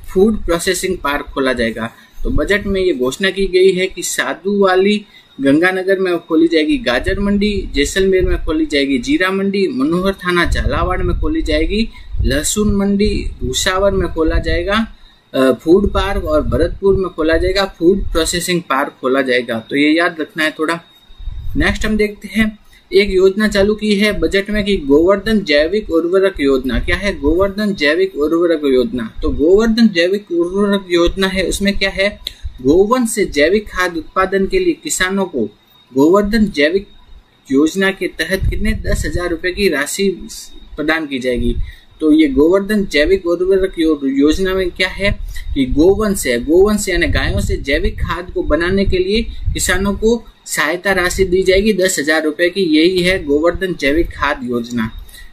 फूड प्रोसेसिंग पार्क खोला जाएगा। तो बजट में ये घोषणा की गई है कि साधु वाली गंगानगर में खोली जाएगी गाजर मंडी, जैसलमेर में खोली जाएगी जीरा मंडी, मनोहर थाना झालावाड़ में खोली जाएगी लहसुन मंडी, भूसावर में खोला जाएगा फूड पार्क और भरतपुर में खोला जाएगा फूड प्रोसेसिंग पार्क खोला जाएगा। तो ये याद रखना है थोड़ा। नेक्स्ट हम देखते हैं एक योजना चालू की है बजट में कि गोवर्धन जैविक उर्वरक योजना। क्या है? गोवर्धन जैविक उर्वरक योजना। तो गोवर्धन जैविक उर्वरक योजना है, उसमें क्या है, गोवंश से जैविक खाद उत्पादन के लिए किसानों को गोवर्धन जैविक योजना के तहत कितने 10,000 रुपए की राशि प्रदान की जाएगी। तो ये गोवर्धन जैविक उर्वरक योजना में क्या है कि गोवंश है, गोवंश यानी गायों से जैविक खाद को बनाने के लिए किसानों को सहायता राशि दी जाएगी 10,000 रुपए की। यही है गोवर्धन जैविक खाद योजना।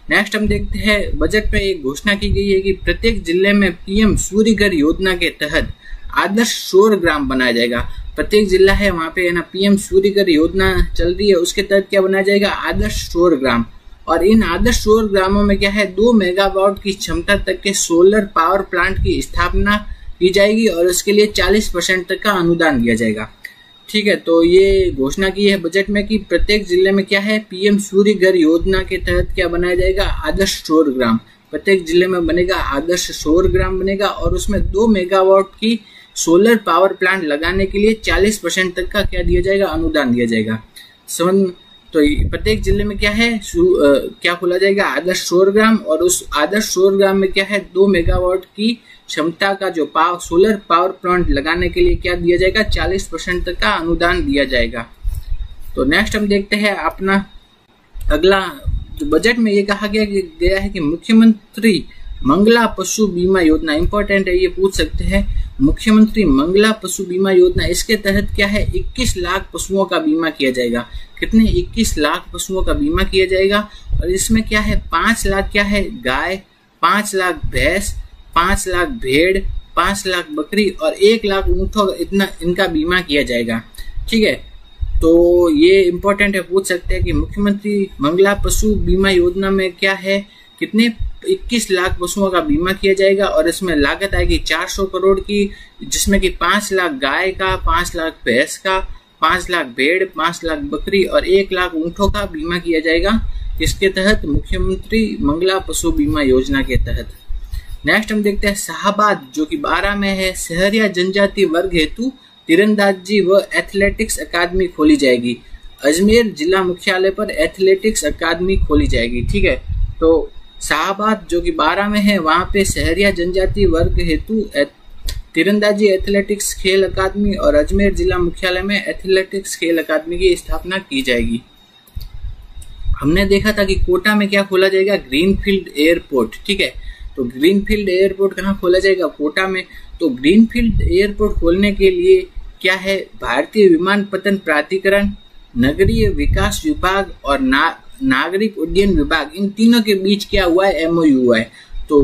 नेक्स्ट हम देखते हैं, बजट में एक घोषणा की गई है कि प्रत्येक जिले में पीएम सूर्य घर योजना के तहत आदर्श सौर ग्राम बनाया जाएगा। प्रत्येक जिला है वहां पे ना पीएम सूर्य घर योजना चल रही है, उसके तहत क्या बनाया जाएगा, आदर्श सौर ग्राम। और इन आदर्श सौर ग्रामों में क्या है, 2 मेगावाट की क्षमता तक के सोलर पावर प्लांट की स्थापना की जाएगी और उसके लिए 40% तक का अनुदान दिया जाएगा। ठीक है, तो ये घोषणा की है बजट में कि प्रत्येक जिले में क्या है, पीएम सूर्य घर योजना के तहत क्या बनाया जाएगा, आदर्श सौर ग्राम। प्रत्येक जिले में बनेगा आदर्श सौर ग्राम बनेगा और उसमें 2 मेगावाट की सोलर पावर प्लांट लगाने के लिए 40% तक का क्या दिया जाएगा, अनुदान दिया जाएगा। तो प्रत्येक जिले में क्या है, क्या खोला जाएगा, आदर्श सौर ग्राम। और उस आदर्श सौर ग्राम में क्या है, 2 मेगावाट की क्षमता का जो सोलर पावर प्लांट लगाने के लिए क्या दिया जाएगा, 40% तक का अनुदान दिया जाएगा। तो नेक्स्ट हम देखते हैं अपना अगला, तो बजट में ये कहा गया है कि मुख्यमंत्री मंगला पशु बीमा योजना, इंपॉर्टेंट है, ये पूछ सकते हैं, मुख्यमंत्री मंगला पशु बीमा योजना, इसके तहत क्या है, 21 लाख पशुओं का बीमा किया जाएगा। कितने, 21 लाख पशुओं का बीमा किया जाएगा। और इसमें क्या है, 5 लाख क्या है गाय, 5 लाख भैंस, 5 लाख भेड़, 5 लाख बकरी और 1 लाख ऊँटों, इतना इनका बीमा किया जाएगा। ठीक है, तो ये इंपॉर्टेंट है, पूछ सकते हैं कि मुख्यमंत्री मंगला पशु बीमा योजना में क्या है, कितने 21 लाख पशुओं का बीमा किया जाएगा और इसमें लागत आएगी 400 करोड़ की, जिसमें कि 5 लाख गाय का, 5 लाख भैंस का, 5 लाख भेड़, 5 लाख बकरी और 1 लाख ऊँटों का बीमा किया जाएगा। इसके तहत मुख्यमंत्री मंगला पशु बीमा योजना के तहत। नेक्स्ट हम देखते हैं शाहबाद जो कि 12 में है, शहरिया जनजाति वर्ग हेतु तीरंदाजी व एथलेटिक्स अकादमी खोली जाएगी। अजमेर जिला मुख्यालय पर एथलेटिक्स अकादमी खोली जाएगी। ठीक है, तो शाहबाद जो कि 12 में है, वहां पे शहरिया जनजाति वर्ग हेतु तीरंदाजी एथलेटिक्स खेल अकादमी और अजमेर जिला मुख्यालय में एथलेटिक्स खेल अकादमी की स्थापना की जाएगी। हमने देखा था कि कोटा में क्या खोला जाएगा, ग्रीनफील्ड एयरपोर्ट। ठीक है, तो ग्रीनफील्ड एयरपोर्ट कहाँ खोला जाएगा, कोटा में। तो ग्रीनफील्ड एयरपोर्ट खोलने के लिए क्या है, भारतीय विमानपत्तन प्राधिकरण, नगरीय विकास विभाग और नागरिक उड्डयन विभाग, इन तीनों के बीच क्या हुआ है, एमओयू हुआ है। तो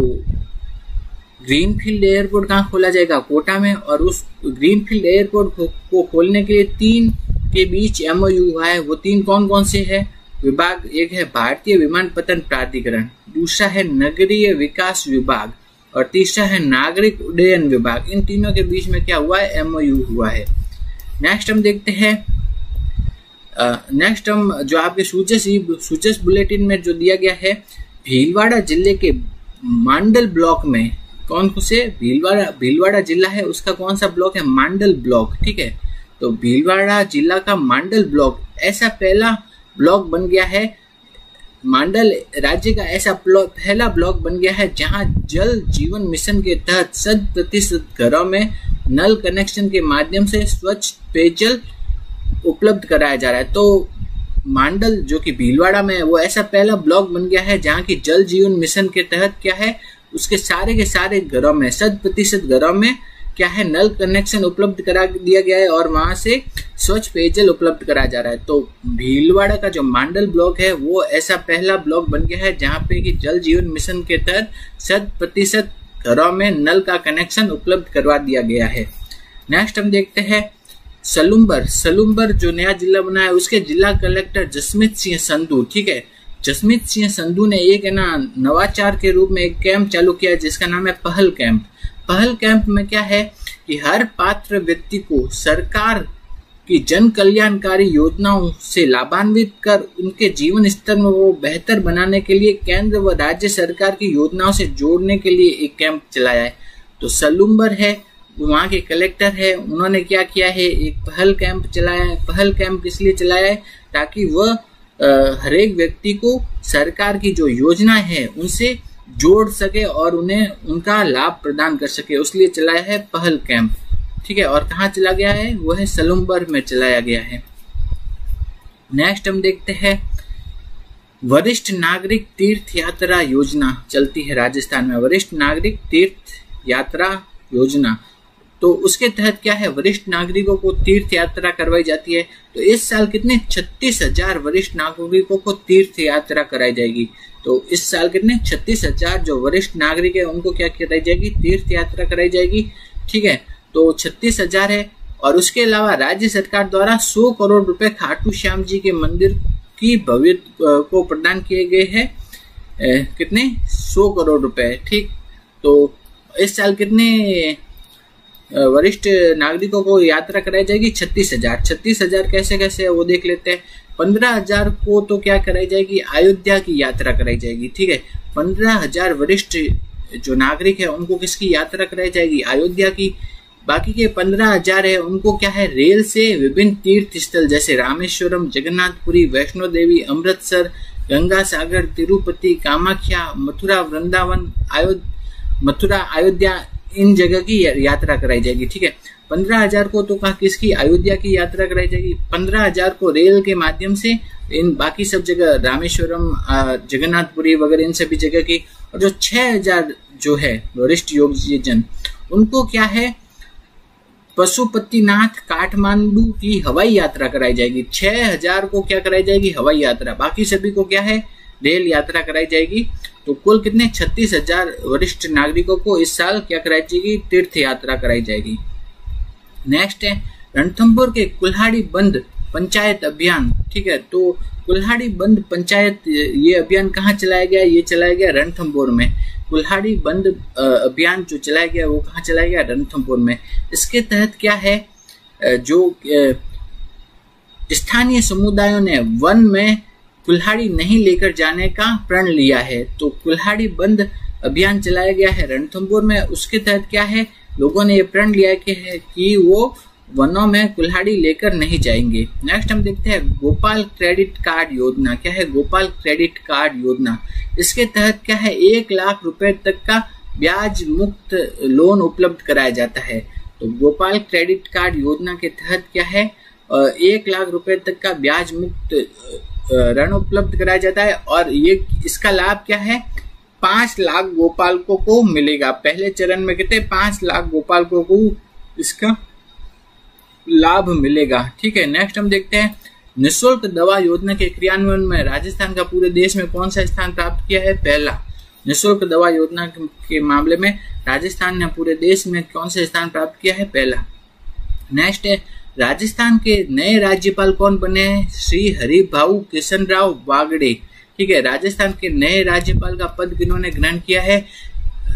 ग्रीनफील्ड एयरपोर्ट कहाँ खोला जाएगा, कोटा में। और उस ग्रीनफील्ड एयरपोर्ट को खोलने के लिए 3 के बीच एमओयू हुआ है। वो 3 कौन कौन से है विभाग, एक है भारतीय विमानपत्तन प्राधिकरण, दूसरा है नगरीय विकास विभाग और तीसरा है नागरिक उड्डयन विभाग। इन तीनों के बीच में क्या हुआ है, एमओयू हुआ है। नेक्स्ट हम देखते हैं, नेक्स्ट हम जो आपके सूचस बुलेटिन में जो दिया गया है, भीलवाड़ा जिले के मांडल ब्लॉक में, कौन से, भीलवाड़ा जिला है, उसका कौन सा ब्लॉक है, मांडल ब्लॉक। ठीक है, तो भीलवाड़ा जिला का मांडल ब्लॉक ऐसा पहला ब्लॉक बन गया है, मांडल राज्य का ऐसा पहला ब्लॉक बन गया है जहां जल जीवन मिशन के तहत 100% घरों में नल कनेक्शन के माध्यम से स्वच्छ पेयजल उपलब्ध कराया जा रहा है। तो मांडल जो कि भीलवाड़ा में है, वो ऐसा पहला ब्लॉक बन गया है जहां की जल जीवन मिशन के तहत क्या है, उसके सारे के सारे घरों में 100% घरों में क्या है, नल कनेक्शन उपलब्ध करा दिया गया है और वहां से स्वच्छ पेयजल उपलब्ध कराया जा रहा है। तो भीलवाड़ा का जो मांडल ब्लॉक है वो ऐसा पहला ब्लॉक बन गया है जहां पे कि जल जीवन मिशन के तहत 100% घरों में नल का कनेक्शन उपलब्ध करवा दिया गया है। नेक्स्ट हम देखते हैं सलूम्बर जो नया जिला बना है, उसके जिला कलेक्टर जसमीत सिंह संधू। ठीक है, जसमीत सिंह संधू ने एक नवाचार के रूप में एक कैंप चालू किया जिसका नाम है पहल कैंप। पहल कैंप में क्या है कि हर पात्र व्यक्ति को सरकार की जन कल्याणकारी योजनाओं से लाभान्वित कर उनके जीवन स्तर में वो बेहतर बनाने के लिए केंद्र व राज्य सरकार की योजनाओं से जोड़ने के लिए एक कैंप चलाया है। तो सलूम्बर है, वहाँ के कलेक्टर है, उन्होंने क्या किया है, एक पहल कैंप चलाया है। पहल कैंप किस लिए चलाया है, ताकि वह हर एक व्यक्ति को सरकार की जो योजना है उनसे जोड़ सके और उन्हें उनका लाभ प्रदान कर सके, उसलिए चलाया है पहल कैंप। ठीक है, और कहाँ चला गया है, वो है सलुम्बर में चलाया गया है। नेक्स्ट हम देखते हैं वरिष्ठ नागरिक तीर्थ यात्रा योजना चलती है राजस्थान में। वरिष्ठ नागरिक तीर्थ यात्रा योजना, तो उसके तहत क्या है, वरिष्ठ नागरिकों को तीर्थ यात्रा करवाई जाती है। तो इस साल कितने 36,000 वरिष्ठ नागरिकों को तीर्थ यात्रा कराई जाएगी। तो इस साल कितने 36,000 जो वरिष्ठ नागरिक है उनको क्या कराई जाएगी, तीर्थ यात्रा कराई जाएगी। ठीक है, तो 36,000 है। और उसके अलावा राज्य सरकार द्वारा 100 करोड़ रुपए खाटू श्याम जी के मंदिर की भव्यता को प्रदान किए गए हैं। कितने 100 करोड़ रुपए। ठीक, तो इस साल कितने वरिष्ठ नागरिकों को यात्रा कराई जाएगी, 36,000। 36,000 कैसे कैसे है वो देख लेते हैं। 15,000 को तो क्या कराई जाएगी, अयोध्या की यात्रा कराई जाएगी। ठीक है, 15,000 वरिष्ठ जो नागरिक है उनको किसकी यात्रा कराई जाएगी, अयोध्या की। बाकी के 15,000 है उनको क्या है, रेल से विभिन्न तीर्थ स्थल जैसे रामेश्वरम, जगन्नाथपुरी, वैष्णो देवी, अमृतसर, गंगा सागर, तिरुपति, कामाख्या, मथुरा, वृंदावन, मथुरा, अयोध्या, इन जगह की यात्रा कराई जाएगी। ठीक है, 15,000 को तो कहा किसकी, अयोध्या की यात्रा कराई जाएगी। 15,000 को रेल के माध्यम से इन बाकी सब जगह रामेश्वरम, जगन्नाथपुरी वगैरह इन सभी जगह की। और जो 6,000 जो है वरिष्ठ योगीजन उनको क्या है, पशुपतिनाथ काठमांडू की हवाई यात्रा कराई जाएगी। 6,000 को क्या कराई जाएगी, हवाई यात्रा। बाकी सभी को क्या है, रेल यात्रा कराई जाएगी। तो कुल कितने 36,000 वरिष्ठ नागरिकों को इस साल क्या कराई जाएगी, तीर्थ यात्रा कराई जाएगी। नेक्स्ट है रणथंभौर के कुल्हाड़ी बंद पंचायत अभियान। ठीक है, तो कुल्हाड़ी बंद पंचायत ये अभियान कहाँ चलाया गया, ये चलाया गया रणथंभौर में। कुल्हाड़ी बंद अभियान जो चलाया गया वो कहाँ चलाया गया, रणथंभौर में। इसके तहत क्या है, जो स्थानीय समुदायों ने वन में कुल्हाड़ी नहीं लेकर जाने का प्रण लिया है। तो कुल्हाड़ी बंद अभियान चलाया गया है रणथंभौर में। उसके तहत क्या है, लोगों ने ये प्रण लिया कि वो वनों में कुल्हाड़ी लेकर नहीं जाएंगे। नेक्स्ट हम देखते हैं गोपाल क्रेडिट कार्ड योजना। क्या है, गोपाल क्रेडिट कार्ड योजना। इसके तहत क्या है, 1 लाख रुपए तक का ब्याज मुक्त लोन उपलब्ध कराया जाता है। तो गोपाल क्रेडिट कार्ड योजना के तहत क्या है, 1 लाख रुपए तक का ब्याज मुक्त ऋण उपलब्ध कराया जाता है। और ये इसका लाभ क्या है, 5 लाख गोपालकों को मिलेगा। पहले चरण में कितने 5 लाख गोपालकों को इसका लाभ मिलेगा। ठीक है, नेक्स्ट हम देखते हैं निःशुल्क दवा योजना के क्रियान्वयन में राजस्थान का पूरे देश में कौन सा स्थान प्राप्त किया है, पहला। निःशुल्क दवा योजना के मामले में राजस्थान ने पूरे देश में कौन सा स्थान प्राप्त किया है, पहला। नेक्स्ट है राजस्थान के नए राज्यपाल कौन बने हैं, श्री हरिभाऊ किशनराव वागड़े। ठीक है, राजस्थान के नए राज्यपाल का पद किन्होंने ग्रहण किया है,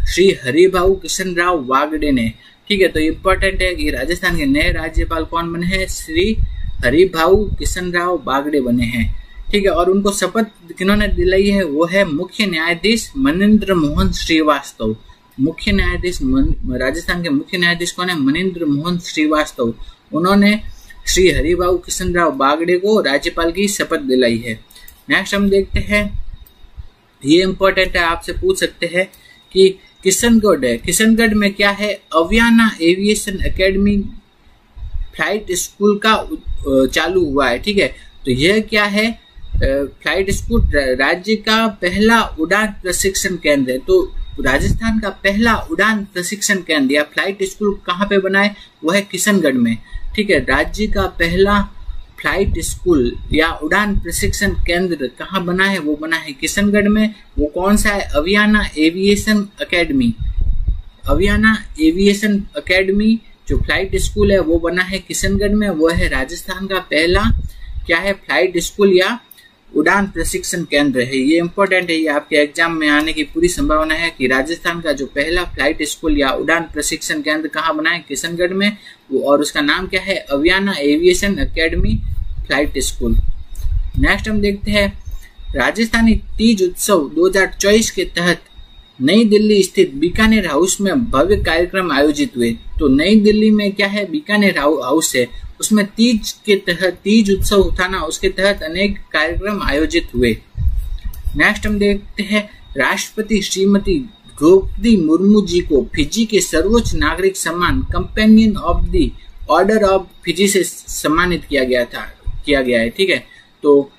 श्री हरिभाऊ किशनराव वागड़े ने। ठीक है, तो इम्पोर्टेंट है कि राजस्थान के नए राज्यपाल कौन बने हैं, श्री हरिभाऊ किशनराव वागड़े बने हैं। ठीक है, और उनको शपथ किन्होंने दिलाई है, वो है मुख्य न्यायाधीश मनिंद्र मोहन श्रीवास्तव। मुख्य न्यायाधीश राजस्थान के मुख्य न्यायाधीश कौन है, मनिंद्र मोहन श्रीवास्तव। उन्होंने श्री हरिभाऊ किशनराव वागड़े को राज्यपाल की शपथ दिलाई है। नेक्स्ट हम देखते हैं, ये इंपॉर्टेंट है, आपसे पूछ सकते हैं कि किशनगढ़ है, किशनगढ़ में क्या है, Aviana aviation academy flight school का चालू हुआ है। ठीक है, तो यह क्या है, फ्लाइट स्कूल राज्य का पहला उड़ान प्रशिक्षण केंद्र है। तो राजस्थान का पहला उड़ान प्रशिक्षण केंद्र या फ्लाइट स्कूल कहाँ पे बना है, वो है किशनगढ़ में। ठीक है, राज्य का पहला फ्लाइट स्कूल या उड़ान प्रशिक्षण केंद्र कहाँ बना है, वो बना है किशनगढ़ में। वो कौन सा है, Aviana aviation academy. अवियाना aviation academy जो फ्लाइट स्कूल है वो बना है किशनगढ़ में। वो है राजस्थान का पहला क्या है, फ्लाइट स्कूल या उड़ान प्रशिक्षण केंद्र है। ये इंपॉर्टेंट है, ये आपके एग्जाम में आने की पूरी संभावना है कि राजस्थान का जो पहला फ्लाइट स्कूल या उड़ान प्रशिक्षण केंद्र कहाँ बना है, किशनगढ़ में। और उसका नाम क्या है, Aviana aviation academy flight school. Next हम देखते हैं राजस्थानी तीज उत्सव 2024 के तहत नई दिल्ली स्थित बीकानेर हाउस में भव्य कार्यक्रम आयोजित हुए। तो नई दिल्ली में क्या है, बीकानेर हाउस है, उसमें तीज उत्सव उठाना, उसके तहत अनेक कार्यक्रम आयोजित हुए। नेक्स्ट हम देखते हैं राष्ट्रपति श्रीमती द्रौपदी मुर्मू जी को फिजी के सर्वोच्च नागरिक सम्मान companion of the order of Fiji से सम्मानित किया गया है। ठीक है, तो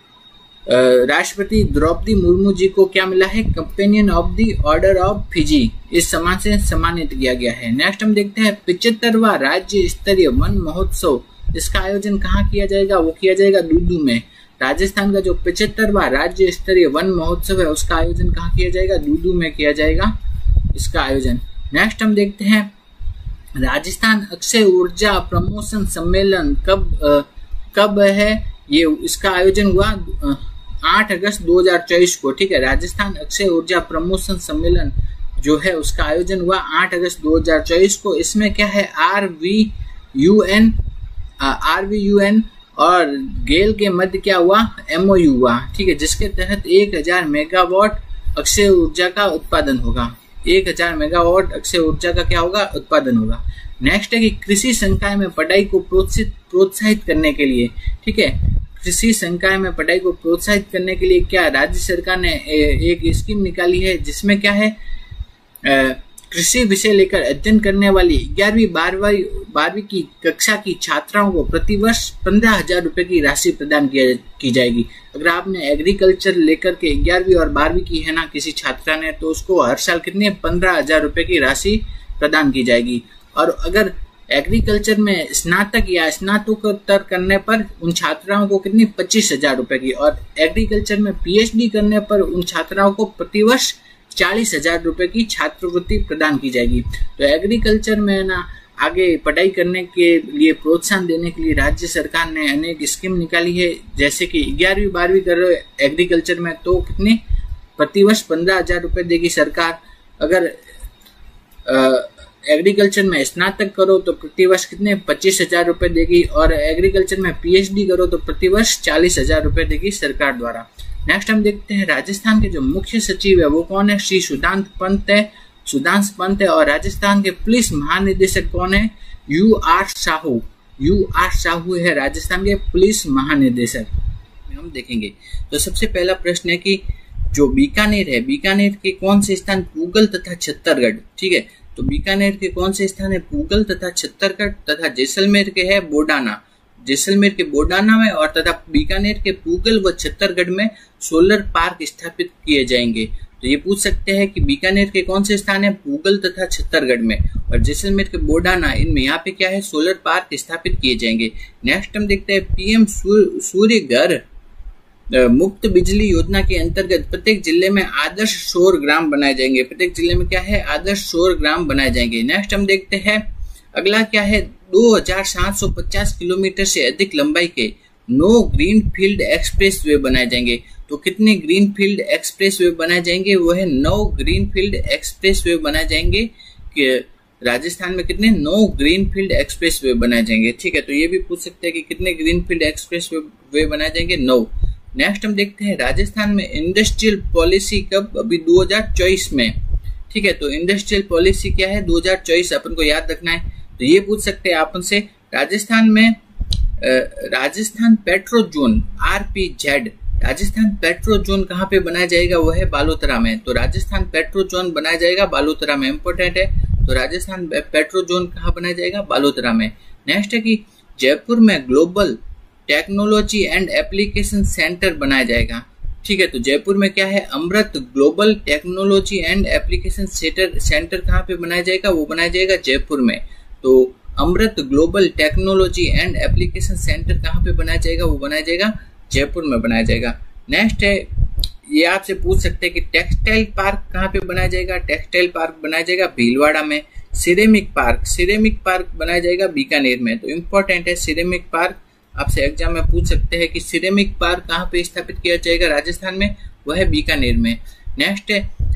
राष्ट्रपति द्रौपदी मुर्मू जी को क्या मिला है? Companion of the order of Fiji, इस सम्मान से सम्मानित किया गया है। नेक्स्ट हम देखते हैं 75वां राज्य स्तरीय वन महोत्सव, इसका आयोजन कहाँ किया जाएगा? वो किया जाएगा दूदू में। राजस्थान का जो 75वां राज्य स्तरीय वन महोत्सव है उसका आयोजन कहाँ किया जाएगा? दूदू में किया जाएगा इसका आयोजन। नेक्स्ट हम देखते हैं राजस्थान अक्षय ऊर्जा प्रमोशन सम्मेलन कब है? ये इसका आयोजन हुआ 8 अगस्त 2024 को। ठीक है, राजस्थान अक्षय ऊर्जा प्रमोशन सम्मेलन जो है उसका आयोजन हुआ 8 अगस्त 2024 को। इसमें क्या है? RVUN और गेल के मध्य क्या हुआ? MOU हुआ। ठीक है, जिसके तहत 1000 मेगावाट अक्षय ऊर्जा का उत्पादन होगा। 1000 मेगावाट अक्षय ऊर्जा का क्या होगा? उत्पादन होगा। नेक्स्ट है कि कृषि संकाय में पढ़ाई को प्रोत्साहित करने के लिए, ठीक है, कृषि संकाय में पढ़ाई को प्रोत्साहित करने के लिए क्या राज्य सरकार ने एक स्कीम निकाली है, जिसमें क्या है? कृषि विषय लेकर अध्ययन करने वाली 11वीं 12वीं की कक्षा की छात्राओं को प्रतिवर्ष 15,000 रुपए की राशि प्रदान की जाएगी। अगर आपने एग्रीकल्चर लेकर के 11वीं और 12वीं की है ना किसी छात्रा ने, तो उसको हर साल कितने 15,000 रुपए की राशि प्रदान की जाएगी। और अगर एग्रीकल्चर में स्नातक या स्नातकोत्तर करने पर उन छात्राओं को कितनी 25,000 रुपए की, और एग्रीकल्चर में PhD करने पर उन छात्राओं को प्रतिवर्ष 40,000 रुपए की छात्रवृत्ति प्रदान की जाएगी। तो एग्रीकल्चर में ना आगे पढ़ाई करने के लिए प्रोत्साहन देने के लिए राज्य सरकार ने अनेक स्कीम निकाली है। जैसे कि 11वीं 12वीं कर रहे हो एग्रीकल्चर में तो कितने प्रतिवर्ष 15,000 रुपए देगी सरकार। अगर एग्रीकल्चर में स्नातक करो तो प्रतिवर्ष कितने 25,000 रुपए देगी, और एग्रीकल्चर में PhD करो तो प्रतिवर्ष 40,000 रुपए देगी सरकार द्वारा। नेक्स्ट हम देखते हैं राजस्थान के जो मुख्य सचिव है वो कौन है? श्री सुधांशु पंत है। और राजस्थान के पुलिस महानिदेशक कौन है? UR साहू है राजस्थान के पुलिस महानिदेशक। हम देखेंगे तो सबसे पहला प्रश्न है कि जो बीकानेर है, बीकानेर के कौन से स्थान? पूगल तथा छत्तरगढ़। ठीक है, तो बीकानेर के कौन से स्थान है? पूगल तथा छत्तरगढ़। तथा जैसलमेर के है बोडाना, जैसलमेर के बोडाना में, और तथा बीकानेर के पूगल व छत्तरगढ़ में सोलर पार्क स्थापित किए जाएंगे। तो ये पूछ सकते हैं कि बीकानेर के कौन से स्थान है? पूगल तथा छत्तरगढ़ में, और जैसलमेर के बोडाना, इनमें यहाँ पे क्या है? सोलर पार्क स्थापित किए जाएंगे। नेक्स्ट हम देखते हैं PM सूर्य घर मुक्त बिजली योजना के अंतर्गत प्रत्येक जिले में आदर्श सौर ग्राम बनाए जाएंगे। प्रत्येक जिले में क्या है? आदर्श सौर ग्राम बनाए जाएंगे। नेक्स्ट हम देखते हैं अगला क्या है? 2750 किलोमीटर से अधिक लंबाई के 9 ग्रीनफील्ड एक्सप्रेस वे बनाए जाएंगे। तो कितने ग्रीनफील्ड एक्सप्रेस वे बनाए जाएंगे? वो है 9 ग्रीनफील्ड एक्सप्रेस वे बनाए जाएंगे। कि राजस्थान में कितने 9 ग्रीनफील्ड एक्सप्रेस वे बनाए जाएंगे। ठीक है, तो ये भी पूछ सकते हैं कि कितने ग्रीनफील्ड एक्सप्रेस वे बनाए जाएंगे? 9। नेक्स्ट हम देखते हैं राजस्थान में इंडस्ट्रियल पॉलिसी कब? अभी 2024 में। ठीक है, तो इंडस्ट्रियल पॉलिसी क्या है? 2024 अपन को याद रखना है। तो ये पूछ सकते हैं अपन से राजस्थान में Rajasthan petro zone RPZ, Rajasthan petro zone कहाँ पे बनाया जाएगा? वो है बालोतरा में। तो राजस्थान पेट्रो जोन बनाया जाएगा बालोतरा में, इंपोर्टेंट है। तो राजस्थान पेट्रो जोन कहाँ बनाया जाएगा? बालोतरा में। नेक्स्ट है कि जयपुर में global technology and application centre बनाया जाएगा। ठीक है, तो जयपुर में क्या है? Amrit global technology and application centre कहाँ पे बनाया जाएगा? वो बनाया जाएगा जयपुर में। तो Amrit global technology and application centre कहाँ पे बनाया जाएगा? वो बनाया जाएगा जयपुर में बनाया जाएगा। नेक्स्ट है, ये आपसे पूछ सकते हैं कि टेक्सटाइल पार्क कहाँ पे बनाया जाएगा? टेक्सटाइल पार्क बनाया जाएगा भीलवाड़ा में। सिरेमिक पार्क बनाया जाएगा बीकानेर में। तो इम्पोर्टेंट है सिरेमिक पार्क, आपसे एग्जाम में पूछ सकते हैं कि सिरेमिक पार्क कहाँ पे स्थापित किया जाएगा राजस्थान में? वह है बीकानेर में। नेक्स्ट है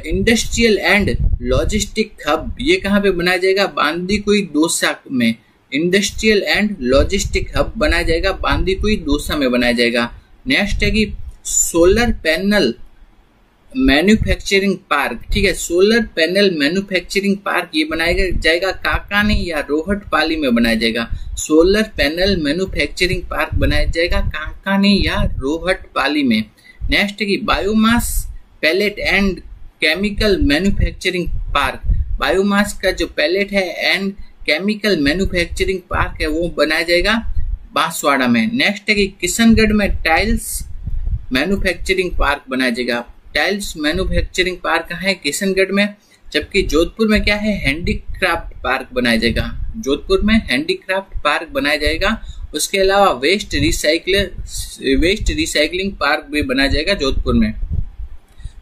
इंडस्ट्रियल एंड लॉजिस्टिक हब, ये कहाँ पे बनाया जाएगा? बांदीकुई दौसा में। इंडस्ट्रियल एंड लॉजिस्टिक हब बनाया जाएगा बांदीकुई दौसा में बनाया जाएगा। नेक्स्ट है कि सोलर पैनल मैन्युफैक्चरिंग पार्क, ठीक है, सोलर पैनल मैन्युफैक्चरिंग पार्क ये बनाया जाएगा काकानी या रोहटपाली में बनाया जाएगा। सोलर पैनल मैन्युफैक्चरिंग पार्क बनाया जाएगा काकानी या रोहटपाली में। नेक्स्ट है कि biomass pellet and chemical manufacturing park, biomass का जो पैलेट है एंड केमिकल मैन्युफैक्चरिंग पार्क है वो बनाया जाएगा बांसवाड़ा में। नेक्स्ट है कि किशनगढ़ में टाइल्स मैन्युफैक्चरिंग पार्क बनाया जाएगा। टाइल्स मैन्युफैक्चरिंग पार्क कहाँ है? किशनगढ़ में। जबकि जोधपुर में क्या है? हैंडीक्राफ्ट पार्क बनाया जाएगा। जोधपुर में हैंडीक्राफ्ट पार्क बनाया जाएगा। उसके अलावा वेस्ट रिसाइकलिंग पार्क भी बनाया जाएगा जोधपुर में।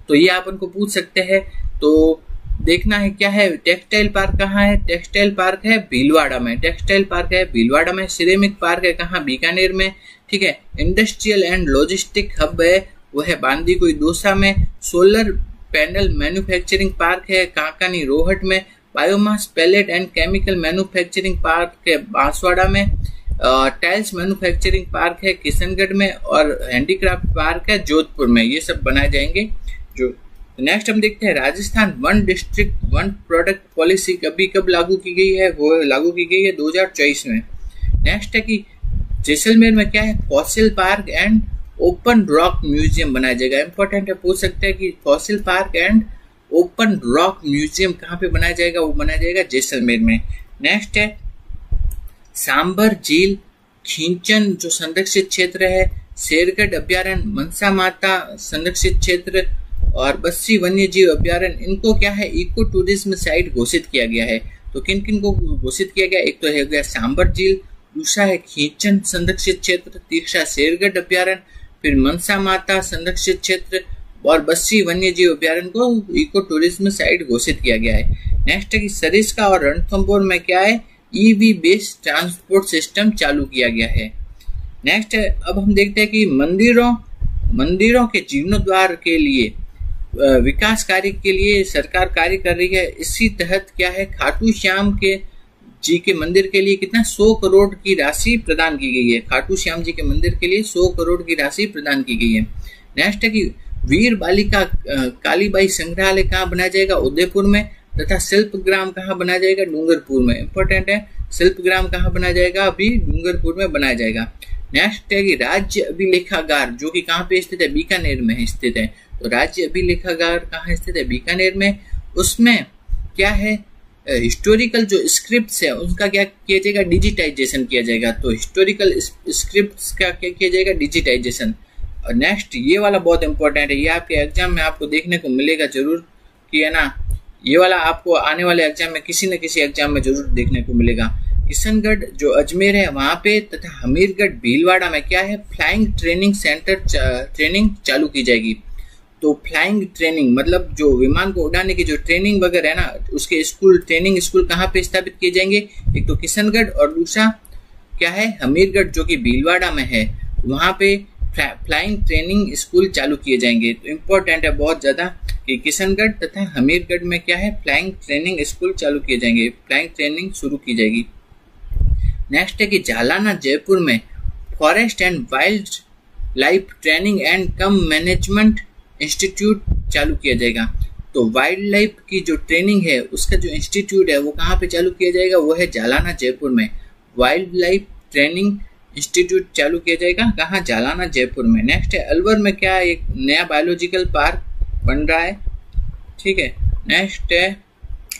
तो ये आप उनको पूछ सकते हैं। तो देखना है क्या है, टेक्सटाइल पार्क कहाँ है? टेक्सटाइल पार्क है भीलवाड़ा में। टेक्सटाइल पार्क है भीलवाड़ा में। सिरेमिक पार्क है कहाँ? बीकानेर में। ठीक है। इंडस्ट्रियल एंड लॉजिस्टिक हब है वो है बांदीकुई दौसा में। सोलर पैनल मैन्युफैक्चरिंग पार्क है काकानी रोहट में। Biomass pellet and chemical manufacturing park है बांसवाड़ा में। टाइल्स मैन्युफैक्चरिंग पार्क है किशनगढ़ में और हैंडीक्राफ्ट पार्क है जोधपुर में। ये सब बनाए जाएंगे। जो नेक्स्ट हम देखते हैं Rajasthan one district one product policy कभी कब लागू की गई है? वो लागू की गई है 2024 में। नेक्स्ट है कि जैसलमेर में क्या है? Fossil park and open rock museum बनाया जाएगा। इंपॉर्टेंट है, पूछ सकते हैं कि fossil park and open rock museum कहाँ पे बनाया जाएगा? वो बनाया जाएगा जैसलमेर में। नेक्स्ट है सांबर झील खींचन जो संरक्षित क्षेत्र है, शेरगढ़ अभ्यारण्य, मनसा माता संरक्षित क्षेत्र और बस्सी वन्य जीव अभ्यारण्य, इनको क्या है? इको टूरिज्म साइट घोषित किया गया है। तो किन किन को घोषित किया गया? एक तो है गया सांबर झील, दूसरा है खींचन संरक्षित क्षेत्र, तीसरा शेरगढ़ अभ्यारण्य, फिर मनसा माता संरक्षित क्षेत्र और बस्सी वन्य जीव अभ्यारण्य को इको टूरिज्म साइट घोषित किया गया है। नेक्स्ट है कि सरिस्का और रणथंभौर में क्या है? ईवी बेस्ड ट्रांसपोर्ट सिस्टम चालू किया गया है। नेक्स्ट है, अब हम देखते हैं कि मंदिरों के जीर्णोद्धार के लिए विकास कार्य के लिए सरकार कार्य कर रही है। इसी तहत क्या है? खाटू श्याम के जी के मंदिर के लिए कितना 100 करोड़ की राशि प्रदान की गई है। खाटू श्याम जी के मंदिर के लिए 100 करोड़ की राशि प्रदान की गई है। नेक्स्ट है कि वीर बालिका कालीबाई संग्रहालय कहाँ बनाया जाएगा? उदयपुर में। तथा शिल्पग्राम कहाँ बनाया जाएगा? डूंगरपुर में। इंपॉर्टेंट है, शिल्पग्राम कहाँ बनाया जाएगा? अभी डूंगरपुर में बनाया जाएगा। नेक्स्ट है कि राज्य अभिलेखागार जो कि कहाँ पे स्थित है? बीकानेर में स्थित है। तो राज्य अभिलेखागार कहाँ स्थित है? बीकानेर में। उसमें क्या है? हिस्टोरिकल जो स्क्रिप्ट्स है उनका क्या किया जाएगा? डिजिटाइजेशन किया जाएगा। तो हिस्टोरिकल स्क्रिप्ट्स का क्या किया जाएगा? डिजिटाइजेशन। और नेक्स्ट ये वाला बहुत इंपॉर्टेंट है, ये आपके एग्जाम में आपको देखने को मिलेगा जरूर कि है ना, ये वाला आपको आने वाले एग्जाम में किसी न किसी एग्जाम में जरूर देखने को मिलेगा। किशनगढ़ जो अजमेर है वहां पे तथा हमीरगढ़ भीलवाड़ा में क्या है? फ्लाइंग ट्रेनिंग सेंटर ट्रेनिंग चालू की जाएगी। तो फ्लाइंग ट्रेनिंग मतलब जो विमान को उड़ाने की जो ट्रेनिंग वगैरह है ना, उसके स्कूल ट्रेनिंग स्कूल कहाँ पे स्थापित किए जाएंगे? एक तो किशनगढ़ और दूसरा क्या है? हमीरगढ़ जो कि भीलवाड़ा में है, वहां पे फ्लाइंग ट्रेनिंग स्कूल चालू किए जाएंगे। तो इम्पोर्टेंट है बहुत ज्यादा कि किशनगढ़ तथा हमीरगढ़ में क्या है? फ्लाइंग ट्रेनिंग स्कूल चालू किए जाएंगे, फ्लाइंग ट्रेनिंग शुरू की जाएगी। नेक्स्ट है कि जालाना जयपुर में forest and wild life training and come management institute चालू किया जाएगा। तो वाइल्ड लाइफ की जो ट्रेनिंग है उसका जो इंस्टीट्यूट है वो कहाँ पे चालू किया जाएगा? वो है जालाना जयपुर में। वाइल्ड लाइफ ट्रेनिंग इंस्टीट्यूट चालू किया जाएगा कहाँ? जालाना जयपुर में। नेक्स्ट है अलवर में क्या है? एक नया बायोलॉजिकल पार्क बन रहा है। ठीक है। नेक्स्ट है,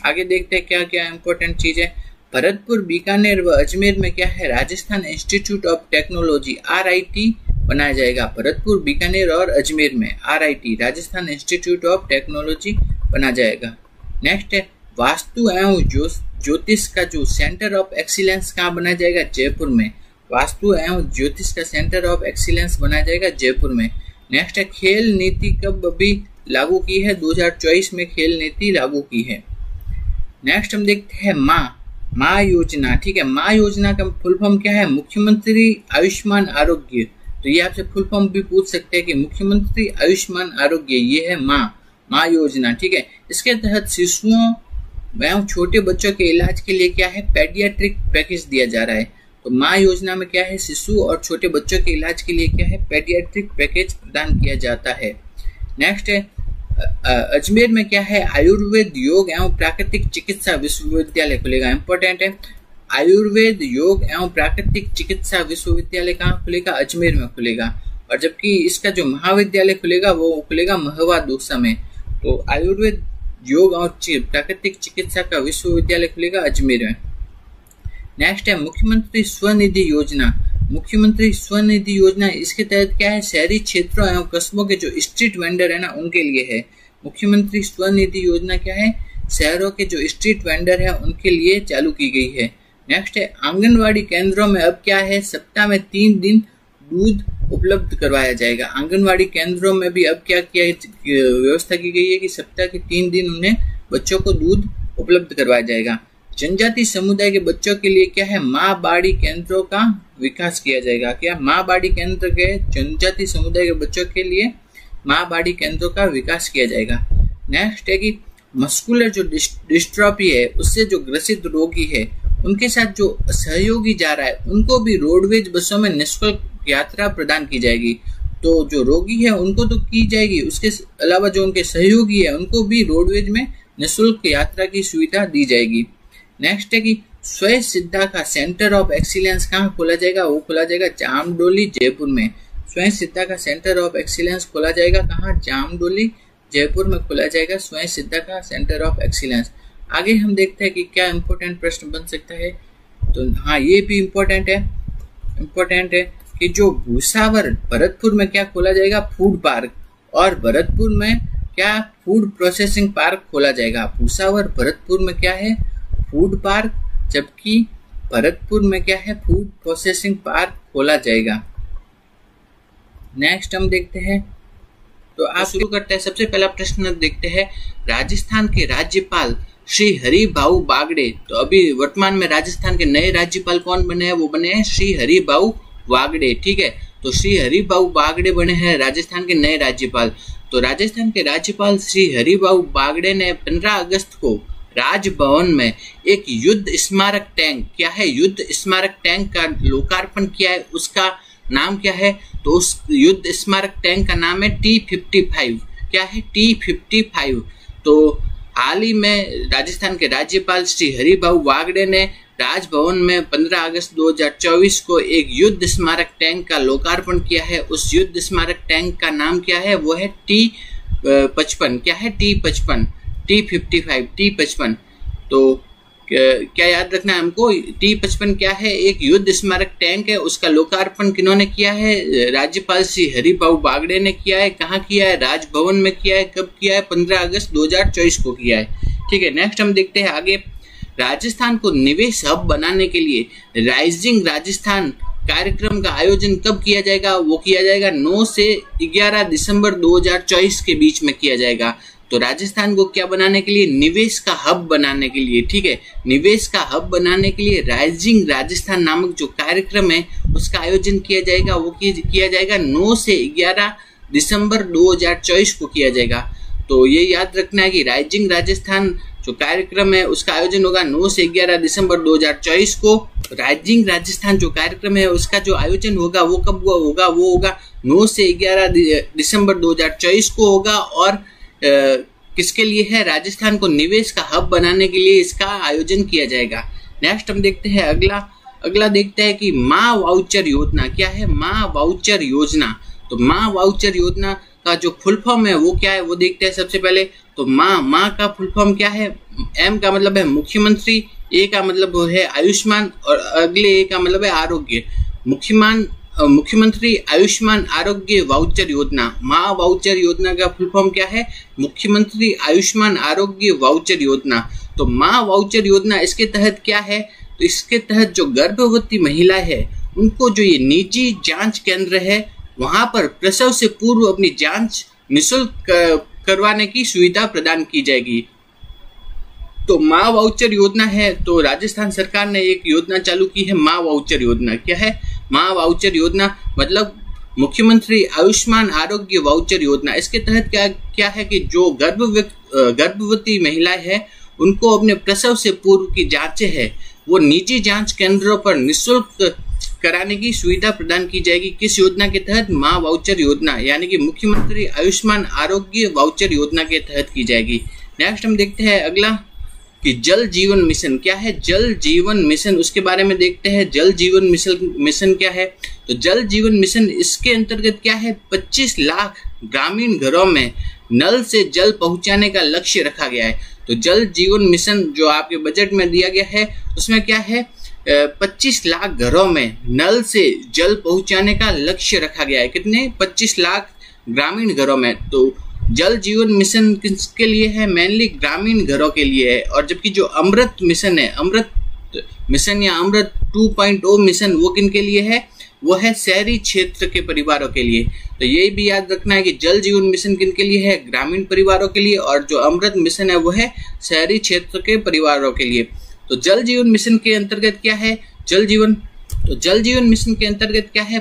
आगे देखते हैं क्या क्या इंपॉर्टेंट चीज है। भरतपुर, बीकानेर व अजमेर में क्या है? Rajasthan institute of technology RIT बनाया जाएगा। भरतपुर, बीकानेर और अजमेर में RIT Rajasthan institute of technology बना जाएगा। नेक्स्ट है वास्तु एवं ज्योतिष का जो सेंटर ऑफ एक्सीलेंस कहाँ बनाया जाएगा? जयपुर में। वास्तु एवं ज्योतिष का सेंटर ऑफ एक्सीलेंस बनाया जाएगा जयपुर में। नेक्स्ट है खेल नीति कब अभी लागू की है? 2024 में खेल नीति लागू की है। नेक्स्ट हम देखते हैं माँ योजना। ठीक है, माँ योजना का फुल फॉर्म क्या है? मुख्यमंत्री आयुष्मान आरोग्य। तो ये आपसे फुल फॉर्म भी पूछ सकते हैं कि मुख्यमंत्री आयुष्मान आरोग्य, ये है माँ योजना। ठीक है, इसके तहत शिशुओं एवं छोटे बच्चों के इलाज के लिए क्या है? पेडियाट्रिक पैकेज दिया जा रहा है। तो माँ योजना में क्या है? शिशु और छोटे बच्चों के इलाज के लिए क्या है? पेडियाट्रिक पैकेज प्रदान किया जाता है। नेक्स्ट है अजमेर में क्या है, आयुर्वेद योग एवं प्राकृतिक चिकित्सा विश्वविद्यालय खुलेगा। इंपॉर्टेंट है, आयुर्वेद योग एवं प्राकृतिक चिकित्सा विश्वविद्यालय कहाँ खुलेगा, अजमेर में खुलेगा। और जबकि इसका जो महाविद्यालय खुलेगा वो खुलेगा महवा दौसा में। तो आयुर्वेद योग और प्राकृतिक चिकित्सा का विश्वविद्यालय खुलेगा अजमेर में। नेक्स्ट है मुख्यमंत्री स्वनिधि योजना। मुख्यमंत्री स्वनिधि योजना इसके तहत क्या है, शहरी क्षेत्रों एवं कस्बों के जो स्ट्रीट वेंडर है ना उनके लिए है। मुख्यमंत्री स्वनिधि योजना क्या है, शहरों के जो स्ट्रीट वेंडर है उनके लिए चालू की गई है। नेक्स्ट है आंगनवाड़ी केंद्रों में अब क्या है, सप्ताह में 3 दिन दूध उपलब्ध करवाया जाएगा। आंगनवाड़ी केंद्रों में भी अब क्या किया व्यवस्था की गई है कि सप्ताह के 3 दिन उन्हें बच्चों को दूध उपलब्ध करवाया जाएगा। जनजाति समुदाय के बच्चों के लिए क्या है, माँ बाड़ी केंद्रों का विकास किया जाएगा। क्या माँ बाड़ी केंद्र के जनजाति समुदाय के बच्चों के लिए माँ बाड़ी केंद्रों का विकास किया जाएगा। नेक्स्ट है कि मस्कुलर जो डिस्ट्रॉफी है उससे जो ग्रसित रोगी है उनके साथ जो सहयोगी जा रहा है उनको भी रोडवेज बसों में निःशुल्क यात्रा प्रदान की जाएगी। तो जो रोगी है उनको तो की जाएगी, उसके अलावा जो उनके सहयोगी है उनको भी रोडवेज में निःशुल्क यात्रा की सुविधा दी जाएगी। नेक्स्ट है कि स्वयं सिद्धा का सेंटर ऑफ एक्सीलेंस कहाँ खोला जाएगा, वो खोला जाएगा जामडोली जयपुर में। स्वयं सिद्धा का सेंटर ऑफ एक्सीलेंस खोला जाएगा कहाँ, जामडोली जयपुर में खोला जाएगा स्वयं सिद्धा का सेंटर ऑफ एक्सीलेंस। आगे हम देखते हैं कि क्या इंपॉर्टेंट प्रश्न बन सकता है। तो हाँ, ये भी इम्पोर्टेंट है कि जो भूसावर भरतपुर में क्या खोला जाएगा, फूड पार्क, और भरतपुर में क्या फूड प्रोसेसिंग पार्क खोला जाएगा। भूसावर भरतपुर में क्या है, फूड पार्क, जबकि भरतपुर में क्या है, फूड प्रोसेसिंग पार्क खोला जाएगा। नेक्स्ट हम देखते हैं, तो आप शुरू करते हैं। सबसे पहला प्रश्न देखते हैं, राजस्थान के राज्यपाल श्री हरि भाऊ बागड़े। तो अभी वर्तमान में राजस्थान के नए राज्यपाल कौन बने हैं, वो बने हैं श्री हरि भाऊ बागड़े। ठीक है, तो श्री हरि भाऊ बागड़े बने हैं राजस्थान के नए राज्यपाल। तो राजस्थान के राज्यपाल श्री हरि भाऊ बागड़े ने 15 अगस्त को राजभवन में एक युद्ध स्मारक टैंक, क्या है, युद्ध स्मारक टैंक का लोकार्पण किया है। उसका नाम क्या है, तो उस युद्ध स्मारक टैंक का नाम है T55। क्या है, T55। तो हाल ही में राजस्थान के राज्यपाल श्री हरि भाऊ बागड़े ने राजभवन में 15 अगस्त 2024 को एक युद्ध स्मारक टैंक का लोकार्पण किया है। उस युद्ध स्मारक टैंक का नाम क्या है, वो है T55। क्या है, T55, T55, T55। तो क्या याद रखना है हमको, T55 क्या है, एक युद्ध स्मारक टैंक है। उसका लोकार्पण किन्होंने किया है, राज्यपाल श्री हरि भाऊ बागड़े ने किया है। कहाँ किया है, राजभवन में किया है। कब किया है, 15 अगस्त 2024 को किया है। ठीक है, नेक्स्ट हम देखते हैं आगे। राजस्थान को निवेश हब बनाने के लिए राइजिंग राजस्थान कार्यक्रम का आयोजन कब किया जाएगा, वो किया जाएगा 9 से 11 दिसंबर 2024 के बीच में किया जाएगा। तो राजस्थान को क्या बनाने के लिए, निवेश का हब बनाने के लिए। ठीक है, निवेश का हब बनाने के लिए राइजिंग राजस्थान नामक जो कार्यक्रम है उसका आयोजन किया जाएगा। वो किया जाएगा 9 से 11 दिसंबर 2024 को किया जाएगा। तो ये याद रखना है कि राइजिंग राजस्थान जो कार्यक्रम है उसका आयोजन होगा 9 से 11 दिसंबर 2024 को। राइजिंग राजस्थान जो कार्यक्रम है उसका जो आयोजन होगा वो कब होगा, वो होगा 9 से 11 दिसंबर 2024 को होगा। और किसके लिए है, राजस्थान को निवेश का हब बनाने के लिए इसका आयोजन किया जाएगा। नेक्स्ट हम देखते हैं अगला देखते हैं कि माँ वाउचर योजना। क्या है, माँ वाउचर योजना। तो माँ वाउचर योजना का जो फुल फॉर्म है वो क्या है, वो देखते हैं सबसे पहले। तो माँ का फुल फॉर्म क्या है, M का मतलब है मुख्यमंत्री, A का मतलब है आयुष्मान, और अगले A का मतलब है आरोग्य। मुख्यमंत्री आयुष्मान आरोग्य वाउचर योजना। माँ वाउचर योजना का फुल फॉर्म क्या है, मुख्यमंत्री आयुष्मान आरोग्य वाउचर योजना। तो माँ वाउचर योजना इसके तहत क्या है, तो इसके तहत जो गर्भवती महिला है उनको जो ये निजी जांच केंद्र है वहां पर प्रसव से पूर्व अपनी जांच निःशुल्क करवाने की सुविधा प्रदान की जाएगी। तो माँ वाउचर योजना है, तो राजस्थान सरकार ने एक योजना चालू की है माँ वाउचर योजना। क्या है, माँ वाउचर योजना मतलब मुख्यमंत्री आयुष्मान आरोग्य वाउचर योजना। इसके तहत क्या है कि जो गर्भवती महिलाएं हैं उनको अपने प्रसव से पूर्व की जांचें है वो निजी जांच केंद्रों पर निःशुल्क कराने की सुविधा प्रदान की जाएगी। किस योजना के तहत? माँ वाउचर योजना, यानी कि मुख्यमंत्री आयुष्मान आरोग्य वाउचर योजना के तहत की जाएगी। नेक्स्ट हम देखते हैं अगला कि जल जीवन मिशन क्या है। जल जीवन मिशन, उसके बारे में देखते हैं। जल जीवन मिशन क्या है? तो जल जीवन मिशन इसके अंतर्गत क्या है, 25 लाख ग्रामीण घरों में नल से जल पहुंचाने का लक्ष्य रखा गया है। तो जल जीवन मिशन जो आपके बजट में दिया गया है उसमें क्या है, 25 लाख घरों में नल से जल पहुंचाने का लक्ष्य रखा गया है। कितने? 25 लाख ग्रामीण घरों में। तो जल जीवन मिशन किसके लिए है? मेनली ग्रामीण घरों के लिए है। और जबकि जो अमृत मिशन है, अमृत मिशन या अमृत 2.0 मिशन, वो किनके लिए है? वो है शहरी क्षेत्र के परिवारों के लिए। तो ये भी याद रखना है कि जल जीवन मिशन किनके लिए है? ग्रामीण परिवारों के लिए। और जो अमृत मिशन है वो है शहरी क्षेत्र के परिवारों के लिए। तो जल जीवन मिशन के अंतर्गत क्या है? जल जीवन मिशन के अंतर्गत क्या है,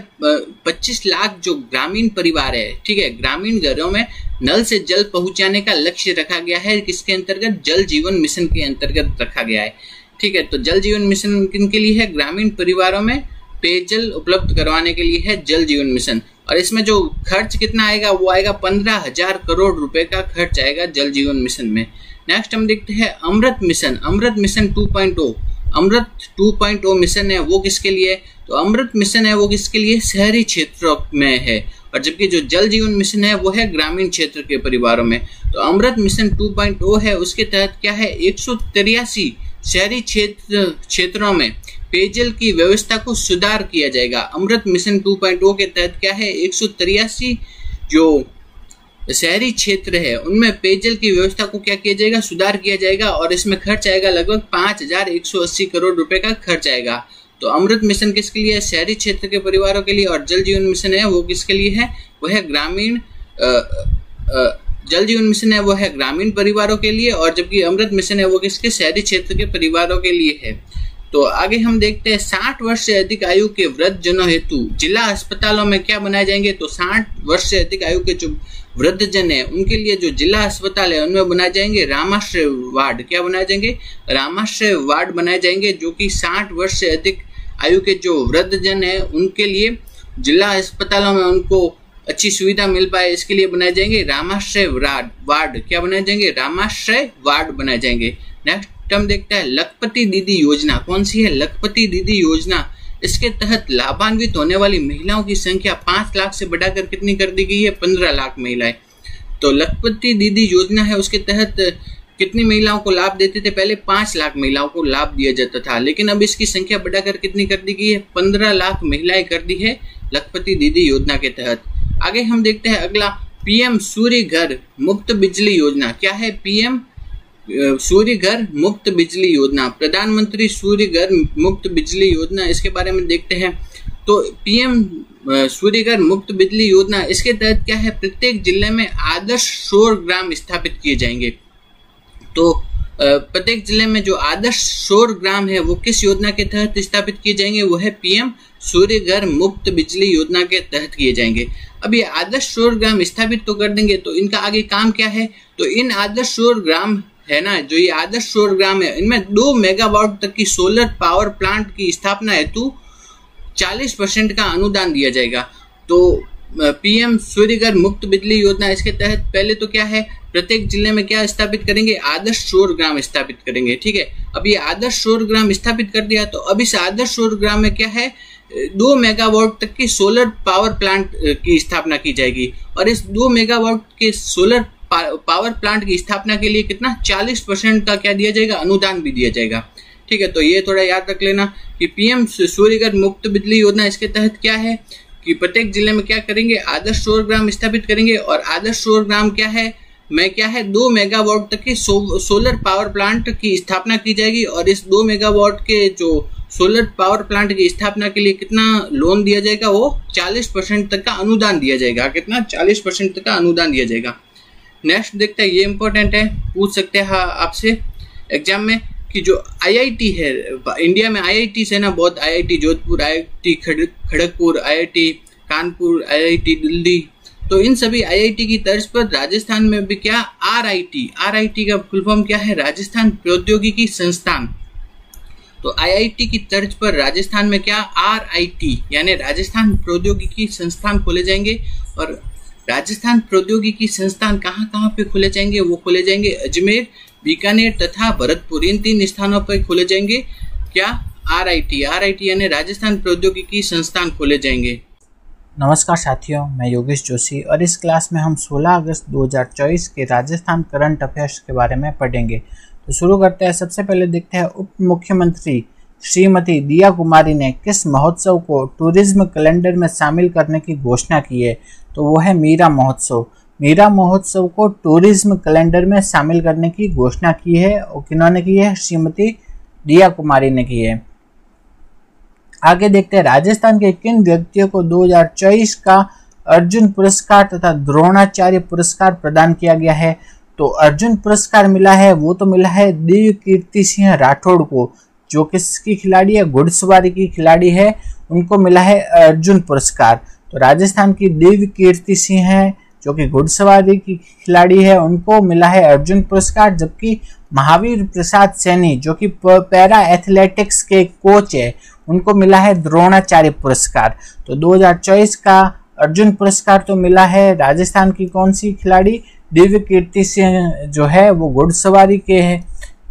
25 लाख जो ग्रामीण परिवार है, ठीक है, ग्रामीण घरों में नल से जल पहुंचाने का लक्ष्य रखा गया है। किसके अंतर्गत? जल जीवन मिशन के अंतर्गत रखा गया है। ठीक है, तो जल जीवन मिशन किनके लिए है? ग्रामीण परिवारों में पेयजल उपलब्ध करवाने के लिए है जल जीवन मिशन। और इसमें जो खर्च कितना आएगा, वो आएगा 15,000 करोड़ रुपए का खर्च आएगा जल जीवन मिशन में। नेक्स्ट हम देखते हैं अमृत मिशन। अमृत मिशन 2.0, अमृत 2.0 मिशन है वो किसके लिए है? तो अमृत मिशन है वो किसके लिए? शहरी क्षेत्रों में है। और जबकि जो जल जीवन मिशन है वो है ग्रामीण क्षेत्र के परिवारों में। तो अमृत मिशन 2.0 है, उसके तहत क्या है, 183 शहरी क्षेत्रों में पेयजल की व्यवस्था को सुधार किया जाएगा। अमृत मिशन 2.0 के तहत क्या है, 183 जो शहरी क्षेत्र है उनमें पेयजल की व्यवस्था को क्या किया जाएगा, सुधार किया जाएगा। और इसमें खर्च आएगा लगभग 5,180 करोड़ रुपए का खर्च आएगा। तो अमृत मिशन किसके लिए है? शहरी क्षेत्र के परिवारों के लिए। और जल जीवन मिशन है वो किसके लिए है? वो है ग्रामीण जल जीवन मिशन है वो है ग्रामीण परिवारों के लिए। और जबकि अमृत मिशन है वो किसके? शहरी क्षेत्र के परिवारों के लिए है। तो आगे हम देखते हैं 60 वर्ष से अधिक आयु के वृद्ध जनों हेतु जिला अस्पतालों में क्या बनाए जाएंगे। तो 60 वर्ष से अधिक आयु के जो वृद्ध जन है उनके लिए जो जिला अस्पताल है उनमें बनाए जाएंगे रामाश्रय वार्ड। क्या बनाए जाएंगे? रामाश्रय वार्ड बनाए जाएंगे, जो कि 60 वर्ष से अधिक आयु के जो वृद्ध जन है उनके लिए जिला अस्पतालों में उनको अच्छी सुविधा मिल पाए, इसके लिए बनाए जाएंगे रामाश्रय वार्ड। क्या बनाए जाएंगे? रामाश्रय वार्ड बनाए जाएंगे। नेक्स्ट हम देखते हैं लखपति दीदी योजना। कौन सी है? लखपति दीदी योजना। इसके तहत लाभान्वित होने वाली महिलाओं की संख्या 5 लाख से बढ़ाकर कितनी कर दी गई है? 15 लाख महिलाएं। तो लखपति दीदी योजना है, उसके तहत कितनी महिलाओं को लाभ देते थे? पहले 5 लाख महिलाओं को लाभ दिया जाता था, लेकिन अब इसकी संख्या बढ़ाकर कितनी कर दी गई है? 15 लाख महिलाएं कर दी है लखपति दीदी योजना के तहत। आगे हम देखते हैं अगला पीएम सूर्य घर मुफ्त बिजली योजना। क्या है? पीएम सूर्य घर मुफ्त बिजली योजना, प्रधानमंत्री सूर्य घर मुफ्त बिजली योजना, इसके बारे में देखते हैं। तो पीएम सूर्य घर मुफ्त बिजली योजना, इसके तहत क्या है, प्रत्येक जिले में आदर्श सौर ग्राम स्थापित किए जाएंगे। तो प्रत्येक जिले में जो आदर्श सौर ग्राम है वो किस योजना के तहत स्थापित किए जाएंगे? वो है पीएम सूर्य घर मुफ्त बिजली योजना के तहत किए जाएंगे। अब ये आदर्श सौर ग्राम स्थापित तो कर देंगे, तो इनका आगे काम क्या है? तो इन आदर्श सौर ग्राम है ना, जो ये आदर्श सौर ग्राम है, इनमें 2 मेगावाट तक की सोलर पावर प्लांट की स्थापना हेतु 40% का अनुदान दिया जाएगा। तो पीएम सूर्य घर मुफ्त बिजली योजना, इसके तहत पहले तो क्या है, प्रत्येक जिले में क्या स्थापित करेंगे? आदर्श सौर ग्राम स्थापित करेंगे। ठीक है, अब ये आदर्श सौर ग्राम स्थापित कर दिया, तो अब इस आदर्श सौर ग्राम में क्या है, 2 मेगावाट तक की सोलर पावर प्लांट की स्थापना की जाएगी। और इस 2 मेगावाट के सोलर पावर प्लांट की स्थापना के लिए कितना, 40% का क्या दिया जाएगा, अनुदान भी दिया जाएगा। ठीक है, तो ये थोड़ा याद रख लेना कि पीएम सूर्य घर मुफ्त बिजली योजना, इसके तहत क्या है कि प्रत्येक जिले में क्या करेंगे, आदर्श सौर ग्राम स्थापित करेंगे। और आदर्श सौर ग्राम क्या है, में क्या है, 2 मेगावाट तक के सोलर पावर प्लांट की स्थापना की जाएगी। और इस 2 मेगावाट के जो सोलर पावर प्लांट की स्थापना के लिए कितना लोन दिया जाएगा, वो 40% तक का अनुदान दिया जाएगा। कितना, 40% तक का अनुदान दिया जाएगा। नेक्स्ट देखते हैं, ये इंपॉर्टेंट है, पूछ सकते हैं आपसे एग्जाम में कि जो आईआईटी है इंडिया में, आईआईटी से ना बहुत, IIT Jodhpur, IIT Kharagpur, IIT Kanpur, IIT Delhi, तो इन सभी आईआईटी की तर्ज पर राजस्थान में भी क्या, आरआईटी का फुल फॉर्म क्या है, राजस्थान प्रौद्योगिकी संस्थान। तो IIT की तर्ज पर राजस्थान में क्या RIT यानी राजस्थान प्रौद्योगिकी संस्थान खोले जाएंगे। और राजस्थान प्रौद्योगिकी संस्थान कहाँ कहाँ पे खोले जाएंगे, वो खोले जाएंगे अजमेर, बीकानेर तथा भरतपुर, इन 3 स्थानों पर खोले जाएंगे क्या RIT यानी राजस्थान प्रौद्योगिकी संस्थान खोले जाएंगे। नमस्कार साथियों, मैं योगेश जोशी और इस क्लास में हम 16 अगस्त 2024 के राजस्थान करंट अफेयर्स के बारे में पढ़ेंगे। तो शुरू करते हैं। सबसे पहले देखते हैं उप मुख्यमंत्री श्रीमती दिया कुमारी ने किस महोत्सव को टूरिज्म कैलेंडर में शामिल करने की घोषणा की है। तो वो है मीरा महोत्सव। मीरा महोत्सव को टूरिज्म कैलेंडर में शामिल करने की घोषणा की है और किन्होंने की है, श्रीमती दिया कुमारी ने की है। आगे देखते हैं राजस्थान के किन व्यक्तियों को 2024 का अर्जुन पुरस्कार तथा द्रोणाचार्य पुरस्कार प्रदान किया गया है। तो अर्जुन पुरस्कार मिला है, वो तो मिला है दिव्य कीर्ति सिंह राठौड़ को, जो किसकी खिलाड़ी है, घुड़सवारी की खिलाड़ी है, उनको मिला है अर्जुन पुरस्कार। तो राजस्थान की दिव्य कीर्ति सिंह है जो कि घुड़सवारी की खिलाड़ी है, उनको मिला है अर्जुन पुरस्कार। जबकि महावीर प्रसाद सैनी जो कि पैरा एथलेटिक्स के कोच है, उनको मिला है द्रोणाचार्य पुरस्कार। तो 2024 का अर्जुन पुरस्कार तो मिला है राजस्थान की कौन सी खिलाड़ी, दिव्य कीर्ति सिंह जो है वो घुड़सवारी के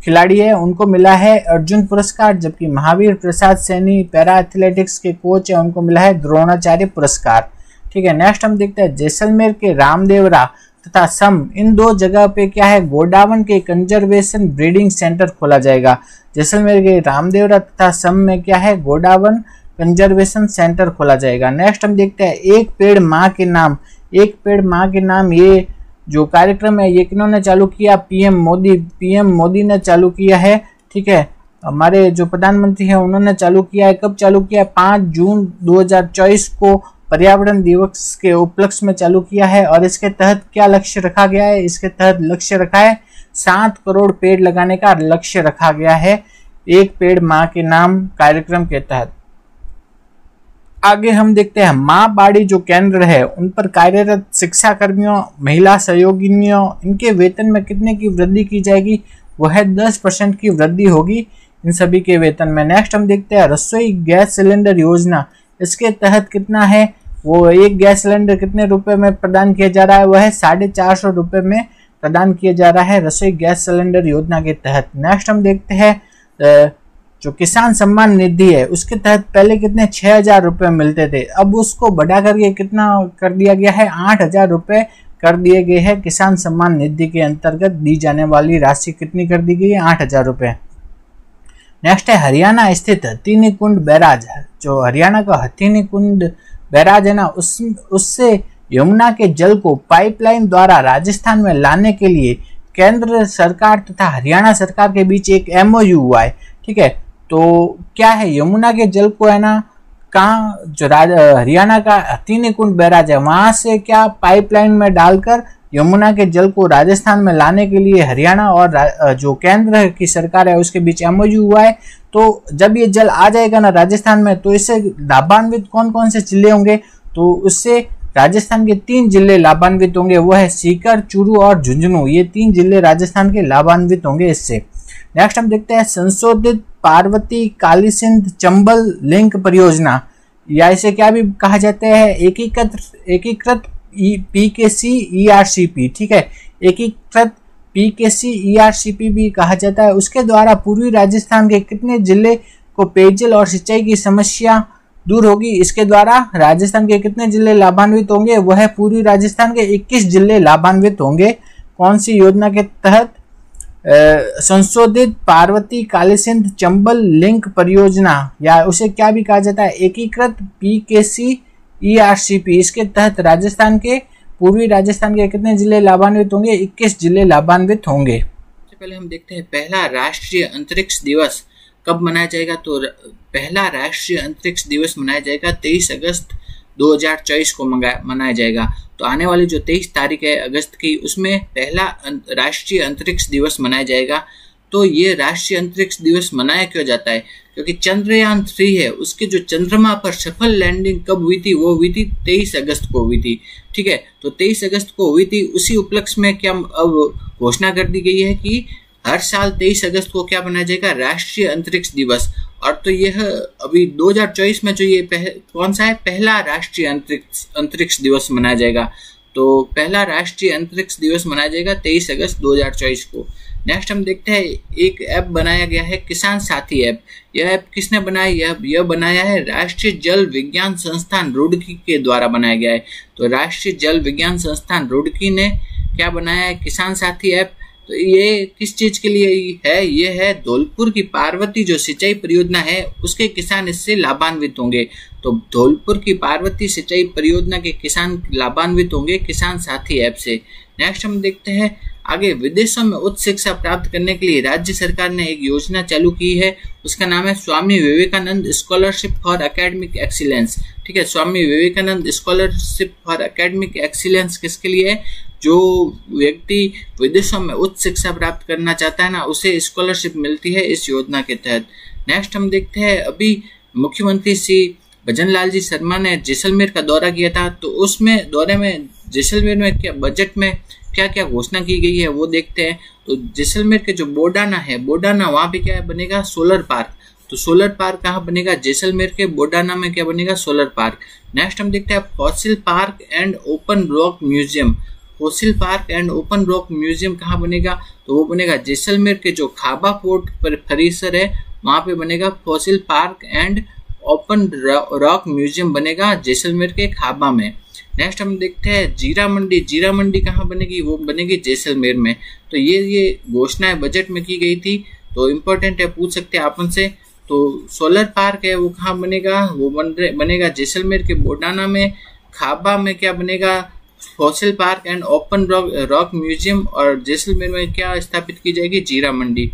खिलाड़ी है, उनको मिला है अर्जुन पुरस्कार। जबकि महावीर प्रसाद सैनी पैरा एथलेटिक्स के कोच है, उनको मिला है द्रोणाचार्य पुरस्कार। ठीक है, नेक्स्ट हम देखते हैं जैसलमेर के रामदेवरा तथा सम, इन 2 जगह पे क्या है, गोडावन के कंजर्वेशन ब्रीडिंग सेंटर खोला जाएगा। जैसलमेर के रामदेवरा तथा सम में क्या है, गोडावन कंजर्वेशन सेंटर खोला जाएगा। नेक्स्ट हम देखते हैं एक पेड़ माँ के नाम। एक पेड़ माँ के नाम ये जो कार्यक्रम है ये किन्होंने चालू किया, पीएम मोदी ने चालू किया है। ठीक है, हमारे जो प्रधानमंत्री है उन्होंने चालू किया है। कब चालू किया है, 5 जून 2024 को पर्यावरण दिवस के उपलक्ष्य में चालू किया है। और इसके तहत क्या लक्ष्य रखा गया है, इसके तहत लक्ष्य रखा है 7 करोड़ पेड़ लगाने का लक्ष्य रखा गया है एक पेड़ माँ के नाम कार्यक्रम के तहत। आगे हम देखते हैं माँ बाड़ी जो केंद्र है उन पर कार्यरत शिक्षा कर्मियों, महिला सहयोगिनियों, इनके वेतन में कितने की वृद्धि की जाएगी, वह 10% की वृद्धि होगी इन सभी के वेतन में। नेक्स्ट हम देखते हैं रसोई गैस सिलेंडर योजना, इसके तहत कितना है, वो एक गैस सिलेंडर कितने रुपए में प्रदान किया जा रहा है, वह है 450 रुपए में प्रदान किया जा रहा है रसोई गैस सिलेंडर योजना के तहत। नेक्स्ट हम देखते हैं जो किसान सम्मान निधि है उसके तहत पहले कितने 6000 रुपए मिलते थे, अब उसको बढ़ा करके कितना कर दिया गया है, 8000 रुपए कर दिए गए हैं। किसान सम्मान निधि के अंतर्गत दी जाने वाली राशि कितनी कर दी गई है, 8000 रुपए। नेक्स्ट है हरियाणा स्थित हथीनी कुंड बैराज, जो हरियाणा का हथीनी कुंड बैराज है ना, उससे यमुना के जल को पाइपलाइन द्वारा राजस्थान में लाने के लिए केंद्र सरकार तथा हरियाणा सरकार के बीच एक MOU हुआ है। ठीक है, तो क्या है, यमुना के जल को है ना कहाँ, जो हरियाणा का हथीनी कुंड बैराज है वहां से क्या पाइपलाइन में डालकर यमुना के जल को राजस्थान में लाने के लिए हरियाणा और जो केंद्र की सरकार है उसके बीच MOU हुआ है। तो जब ये जल आ जाएगा ना राजस्थान में, तो इससे लाभान्वित कौन कौन से जिले होंगे, तो उससे राजस्थान के 3 जिले लाभान्वित होंगे, वो है सीकर, चूरू और झुंझुनू। ये 3 जिले राजस्थान के लाभान्वित होंगे इससे। नेक्स्ट हम देखते हैं संशोधित पार्वती कालीसिंध चंबल लिंक परियोजना, या इसे क्या भी कहा जाता है, एकीकृत PKC ERCP। ठीक है, एकीकृत PKC ERCP भी कहा जाता है। उसके द्वारा पूर्वी राजस्थान के कितने जिले को पेयजल और सिंचाई की समस्या दूर होगी, इसके द्वारा राजस्थान के कितने जिले लाभान्वित होंगे, वह पूर्वी राजस्थान के 21 जिले लाभान्वित होंगे। कौन सी योजना के तहत, संशोधित पार्वती कालीसिंध चंबल लिंक परियोजना, या उसे क्या भी कहा जाता है, एकीकृत PKC ERCP। इसके तहत राजस्थान के पूर्वी राजस्थान के कितने जिले लाभान्वित होंगे, 21 जिले लाभान्वित होंगे। सबसे पहले हम देखते हैं पहला राष्ट्रीय अंतरिक्ष दिवस कब मनाया जाएगा। तो पहला राष्ट्रीय अंतरिक्ष दिवस मनाया जाएगा 23 अगस्त 2024 को मनाया जाएगा। तो आने वाली जो 23 तारीख है अगस्त की, उसमें पहला राष्ट्रीय अंतरिक्ष दिवस मनाया जाएगा। तो ये राष्ट्रीय अंतरिक्ष दिवस मनाया क्यों जाता है, क्योंकि चंद्रयान 3 है उसके जो चंद्रमा पर सफल लैंडिंग कब हुई थी, वो हुई थी 23 अगस्त को हुई थी। ठीक है, तो 23 अगस्त को हुई थी। उसी उपलक्ष्य में क्या अब घोषणा कर दी गई है कि हर साल 23 अगस्त को क्या मनाया जाएगा, राष्ट्रीय अंतरिक्ष दिवस। और तो यह अभी 2024 में जो ये कौन सा है, पहला राष्ट्रीय अंतरिक्ष दिवस मनाया जाएगा। तो पहला राष्ट्रीय अंतरिक्ष दिवस मनाया जाएगा 23 अगस्त 2024 को। नेक्स्ट हम देखते हैं एक ऐप बनाया गया है किसान साथी ऐप। यह ऐप किसने बनाया? यह बनाया है राष्ट्रीय जल विज्ञान संस्थान रुड़की के द्वारा बनाया गया है। तो राष्ट्रीय जल विज्ञान संस्थान रुड़की ने क्या बनाया है? किसान साथी ऐप। तो ये किस चीज के लिए है? ये है धौलपुर की पार्वती जो सिंचाई परियोजना है उसके किसान इससे लाभान्वित होंगे। तो धौलपुर की पार्वती सिंचाई परियोजना के किसान लाभान्वित होंगे किसान साथी ऐप से। नेक्स्ट हम देखते हैं आगे, विदेशों में उच्च शिक्षा प्राप्त करने के लिए राज्य सरकार ने एक योजना चालू की है, उसका नाम है Swami Vivekananda scholarship for academic excellence. ठीक है, Swami Vivekananda scholarship for academic excellence किसके लिए है? जो व्यक्ति विदेशों में उच्च शिक्षा प्राप्त करना चाहता है ना, उसे स्कॉलरशिप मिलती है इस योजना के तहत। नेक्स्ट हम देखते हैं, अभी मुख्यमंत्री श्री भजनलाल जी शर्मा ने जैसलमेर का दौरा किया था। तो उसमें दौरे में जैसलमेर में क्या बजट में क्या क्या घोषणा की गई है वो देखते हैं। तो जैसलमेर के जो बोडाना है, बोडाना वहां पे क्या बनेगा? Solar park. तो सोलर पार्क कहाँ बनेगा? जैसलमेर के बोडाना में क्या बनेगा? Solar park. नेक्स्ट हम देखते हैं fossil park and open rock museum. Fossil park and open rock museum कहाँ बनेगा? तो वो बनेगा जैसलमेर के जो खाबा पोर्ट परिसर है वहां पे बनेगा fossil park and open rock museum बनेगा जैसलमेर के खाबा में। नेक्स्ट हम देखते हैं जीरा मंडी। जीरा मंडी कहाँ बनेगी? वो बनेगी जैसलमेर में। तो ये घोषणाएं बजट में की गई थी, तो इम्पोर्टेंट है, पूछ सकते हैं अपन से। तो सोलर पार्क है वो कहाँ बनेगा? वो बनेगा जैसलमेर के बोडाना में। खाबा में क्या बनेगा? Fossil park and open rock museum. और जैसलमेर में क्या स्थापित की जाएगी? जीरा मंडी।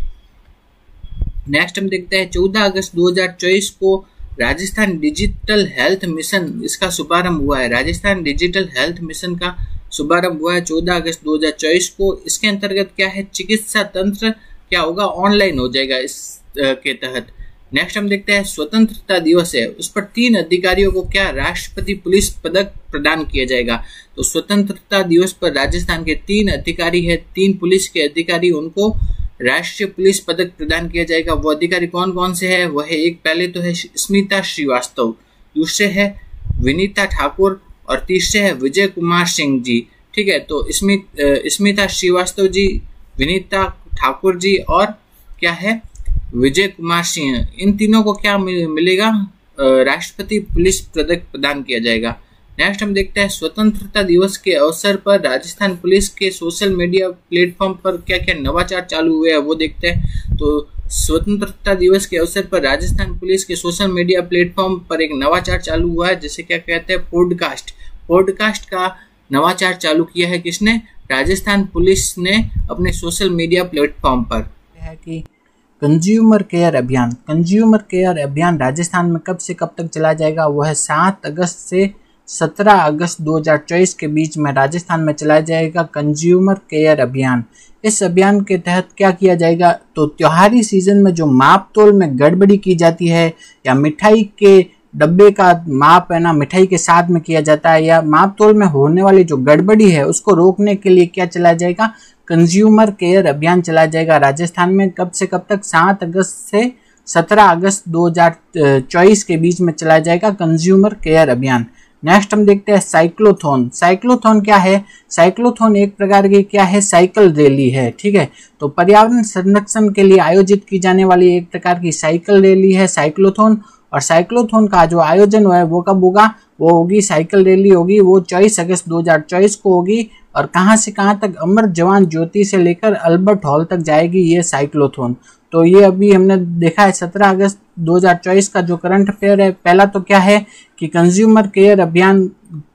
नेक्स्ट हम देखते हैं 14 अगस्त 2024 को राजस्थान डिजिटल हेल्थ मिशन इसका शुभारंभ हुआ है। राजस्थान डिजिटल हेल्थ मिशन का शुभारंभ हुआ है 14 अगस्त 2024 को। इसके अंतर्गत क्या है? चिकित्सा तंत्र क्या होगा? ऑनलाइन हो जाएगा इस के तहत। नेक्स्ट हम देखते हैं स्वतंत्रता दिवस है, उस पर 3 अधिकारियों को क्या राष्ट्रपति पुलिस पदक प्रदान किया जाएगा। तो स्वतंत्रता दिवस पर राजस्थान के 3 अधिकारी है, 3 पुलिस के अधिकारी, उनको राष्ट्रीय पुलिस पदक प्रदान किया जाएगा। वो अधिकारी कौन कौन से है? वह एक पहले तो है स्मिता श्रीवास्तव, दूसरे है विनीता ठाकुर और तीसरे है विजय कुमार सिंह जी। ठीक है, तो स्मिता श्रीवास्तव जी, विनीता ठाकुर जी और क्या है? विजय कुमार सिंह। इन तीनों को क्या मिलेगा? राष्ट्रपति पुलिस पदक प्रदान किया जाएगा। नेक्स्ट हम देखते हैं स्वतंत्रता दिवस के अवसर पर राजस्थान पुलिस के सोशल मीडिया प्लेटफॉर्म पर क्या क्या नवाचार चालू हुए हैं वो देखते हैं। तो स्वतंत्रता दिवस के अवसर पर राजस्थान पुलिस के सोशल मीडिया प्लेटफॉर्म पर एक नवाचार चालू हुआ है, जैसे क्या कहते हैं पॉडकास्ट। पॉडकास्ट का नवाचार चालू किया है किसने? राजस्थान पुलिस ने अपने सोशल मीडिया प्लेटफॉर्म पर। है कि कंज्यूमर केयर अभियान, कंज्यूमर केयर अभियान राजस्थान में कब से कब तक चला जाएगा? वो है 7 अगस्त से 17 अगस्त 2024 के बीच में राजस्थान में चलाया जाएगा कंज्यूमर केयर अभियान। इस अभियान के तहत क्या किया जाएगा? तो त्योहारी सीजन में जो माप तोल में गड़बड़ी की जाती है या मिठाई के डब्बे का माप है ना मिठाई के साथ में किया जाता है, या माप तोल में होने वाली जो गड़बड़ी है उसको रोकने के लिए क्या चलाया जाएगा? कंज्यूमर केयर अभियान चलाया जाएगा राजस्थान में। कब से कब तक? 7 अगस्त से 17 अगस्त 2024 के बीच में चलाया जाएगा कंज्यूमर केयर अभियान। नेक्स्ट हम देखते हैं साइक्लोथॉन। साइक्लोथॉन क्या है? साइक्लोथॉन एक प्रकार की क्या है? साइकिल रैली है। ठीक है, तो पर्यावरण संरक्षण के लिए आयोजित की जाने वाली एक प्रकार की साइकिल रैली है साइक्लोथॉन। और साइक्लोथॉन का जो आयोजन है वो कब होगा? वो होगी साइकिल रैली होगी, वो 24 अगस्त 2024 को होगी। और कहाँ से कहाँ तक? अमर जवान ज्योति से लेकर अल्बर्ट हॉल तक जाएगी ये साइक्लोथॉन। तो ये अभी हमने देखा है 17 अगस्त 2024 का जो करंट अफेयर है। पहला तो क्या है कि कंज्यूमर केयर अभियान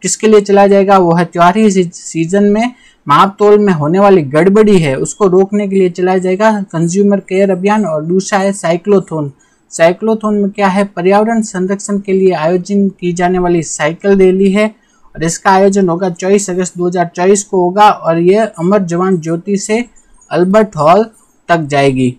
किसके लिए चलाया जाएगा? वो है त्योहारी सीजन में माप तोल में होने वाली गड़बड़ी है उसको रोकने के लिए चलाया जाएगा कंज्यूमर केयर अभियान। और दूसरा है साइक्लोथॉन। साइक्लोथॉन में क्या है? पर्यावरण संरक्षण के लिए आयोजन की जाने वाली साइकिल रैली है और इसका आयोजन होगा 24 अगस्त 2024 को होगा और यह अमर जवान ज्योति से अल्बर्ट हॉल तक जाएगी।